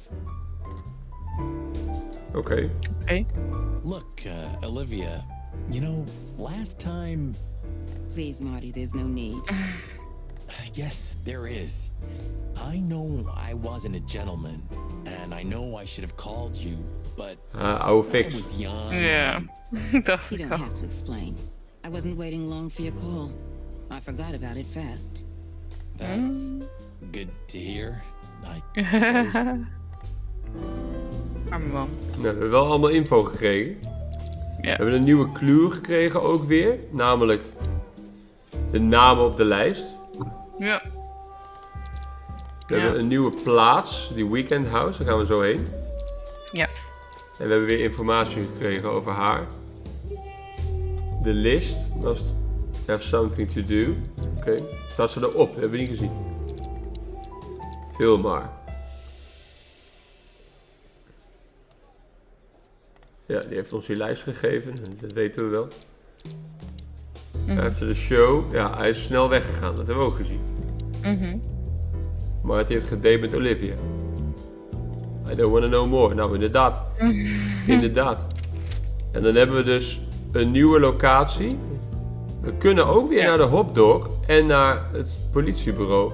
Oké. oké. Look, Olivia, you know, last time... Please, Marty, there's no need. Yes, there is. I know I wasn't a gentleman, and I know I should have called you, but Oude I fix. was young. Ja, dacht You ik don't al. have to explain. I wasn't waiting long for your call. I forgot about it fast. That's good to hear. I suppose. Arme man. Nou, we hebben wel allemaal info gekregen. We Ja. hebben een nieuwe clue gekregen ook weer. Namelijk de namen op de lijst. Ja. We hebben een nieuwe plaats, die Weekend House. Daar gaan we zo heen. Ja. En we hebben weer informatie gekregen over haar. De list must have something to do. Oké, staat ze erop? Dat hebben we niet gezien. Vul maar. Ja, die heeft ons die lijst gegeven. Dat weten we wel. After the show. Ja, hij is snel weggegaan. Dat hebben we ook gezien. Maar het heeft gedate met Olivia. I don't want to know more. Nou, inderdaad. Inderdaad. En dan hebben we dus een nieuwe locatie. We kunnen ook weer naar de hotdog en naar het politiebureau.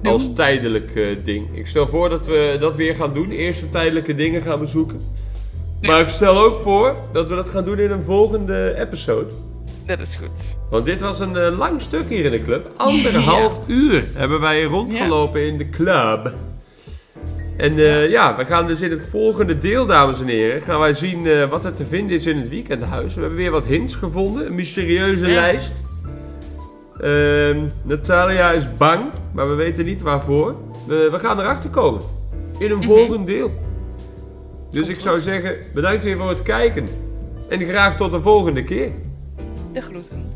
Als tijdelijk ding. Ik stel voor dat we dat weer gaan doen. Eerst de tijdelijke dingen gaan bezoeken. Maar ik stel ook voor dat we dat gaan doen in een volgende episode. Dat is goed. Want dit was een lang stuk hier in de club. 1,5 uur hebben wij rondgelopen in de club. En we gaan dus in het volgende deel, dames en heren, gaan wij zien wat er te vinden is in het weekendhuis. We hebben weer wat hints gevonden. Een mysterieuze lijst. Natalia is bang, maar we weten niet waarvoor. We gaan erachter komen. In een volgend deel. Dus ik zou zeggen, bedankt weer voor het kijken. En graag tot de volgende keer. De groeten.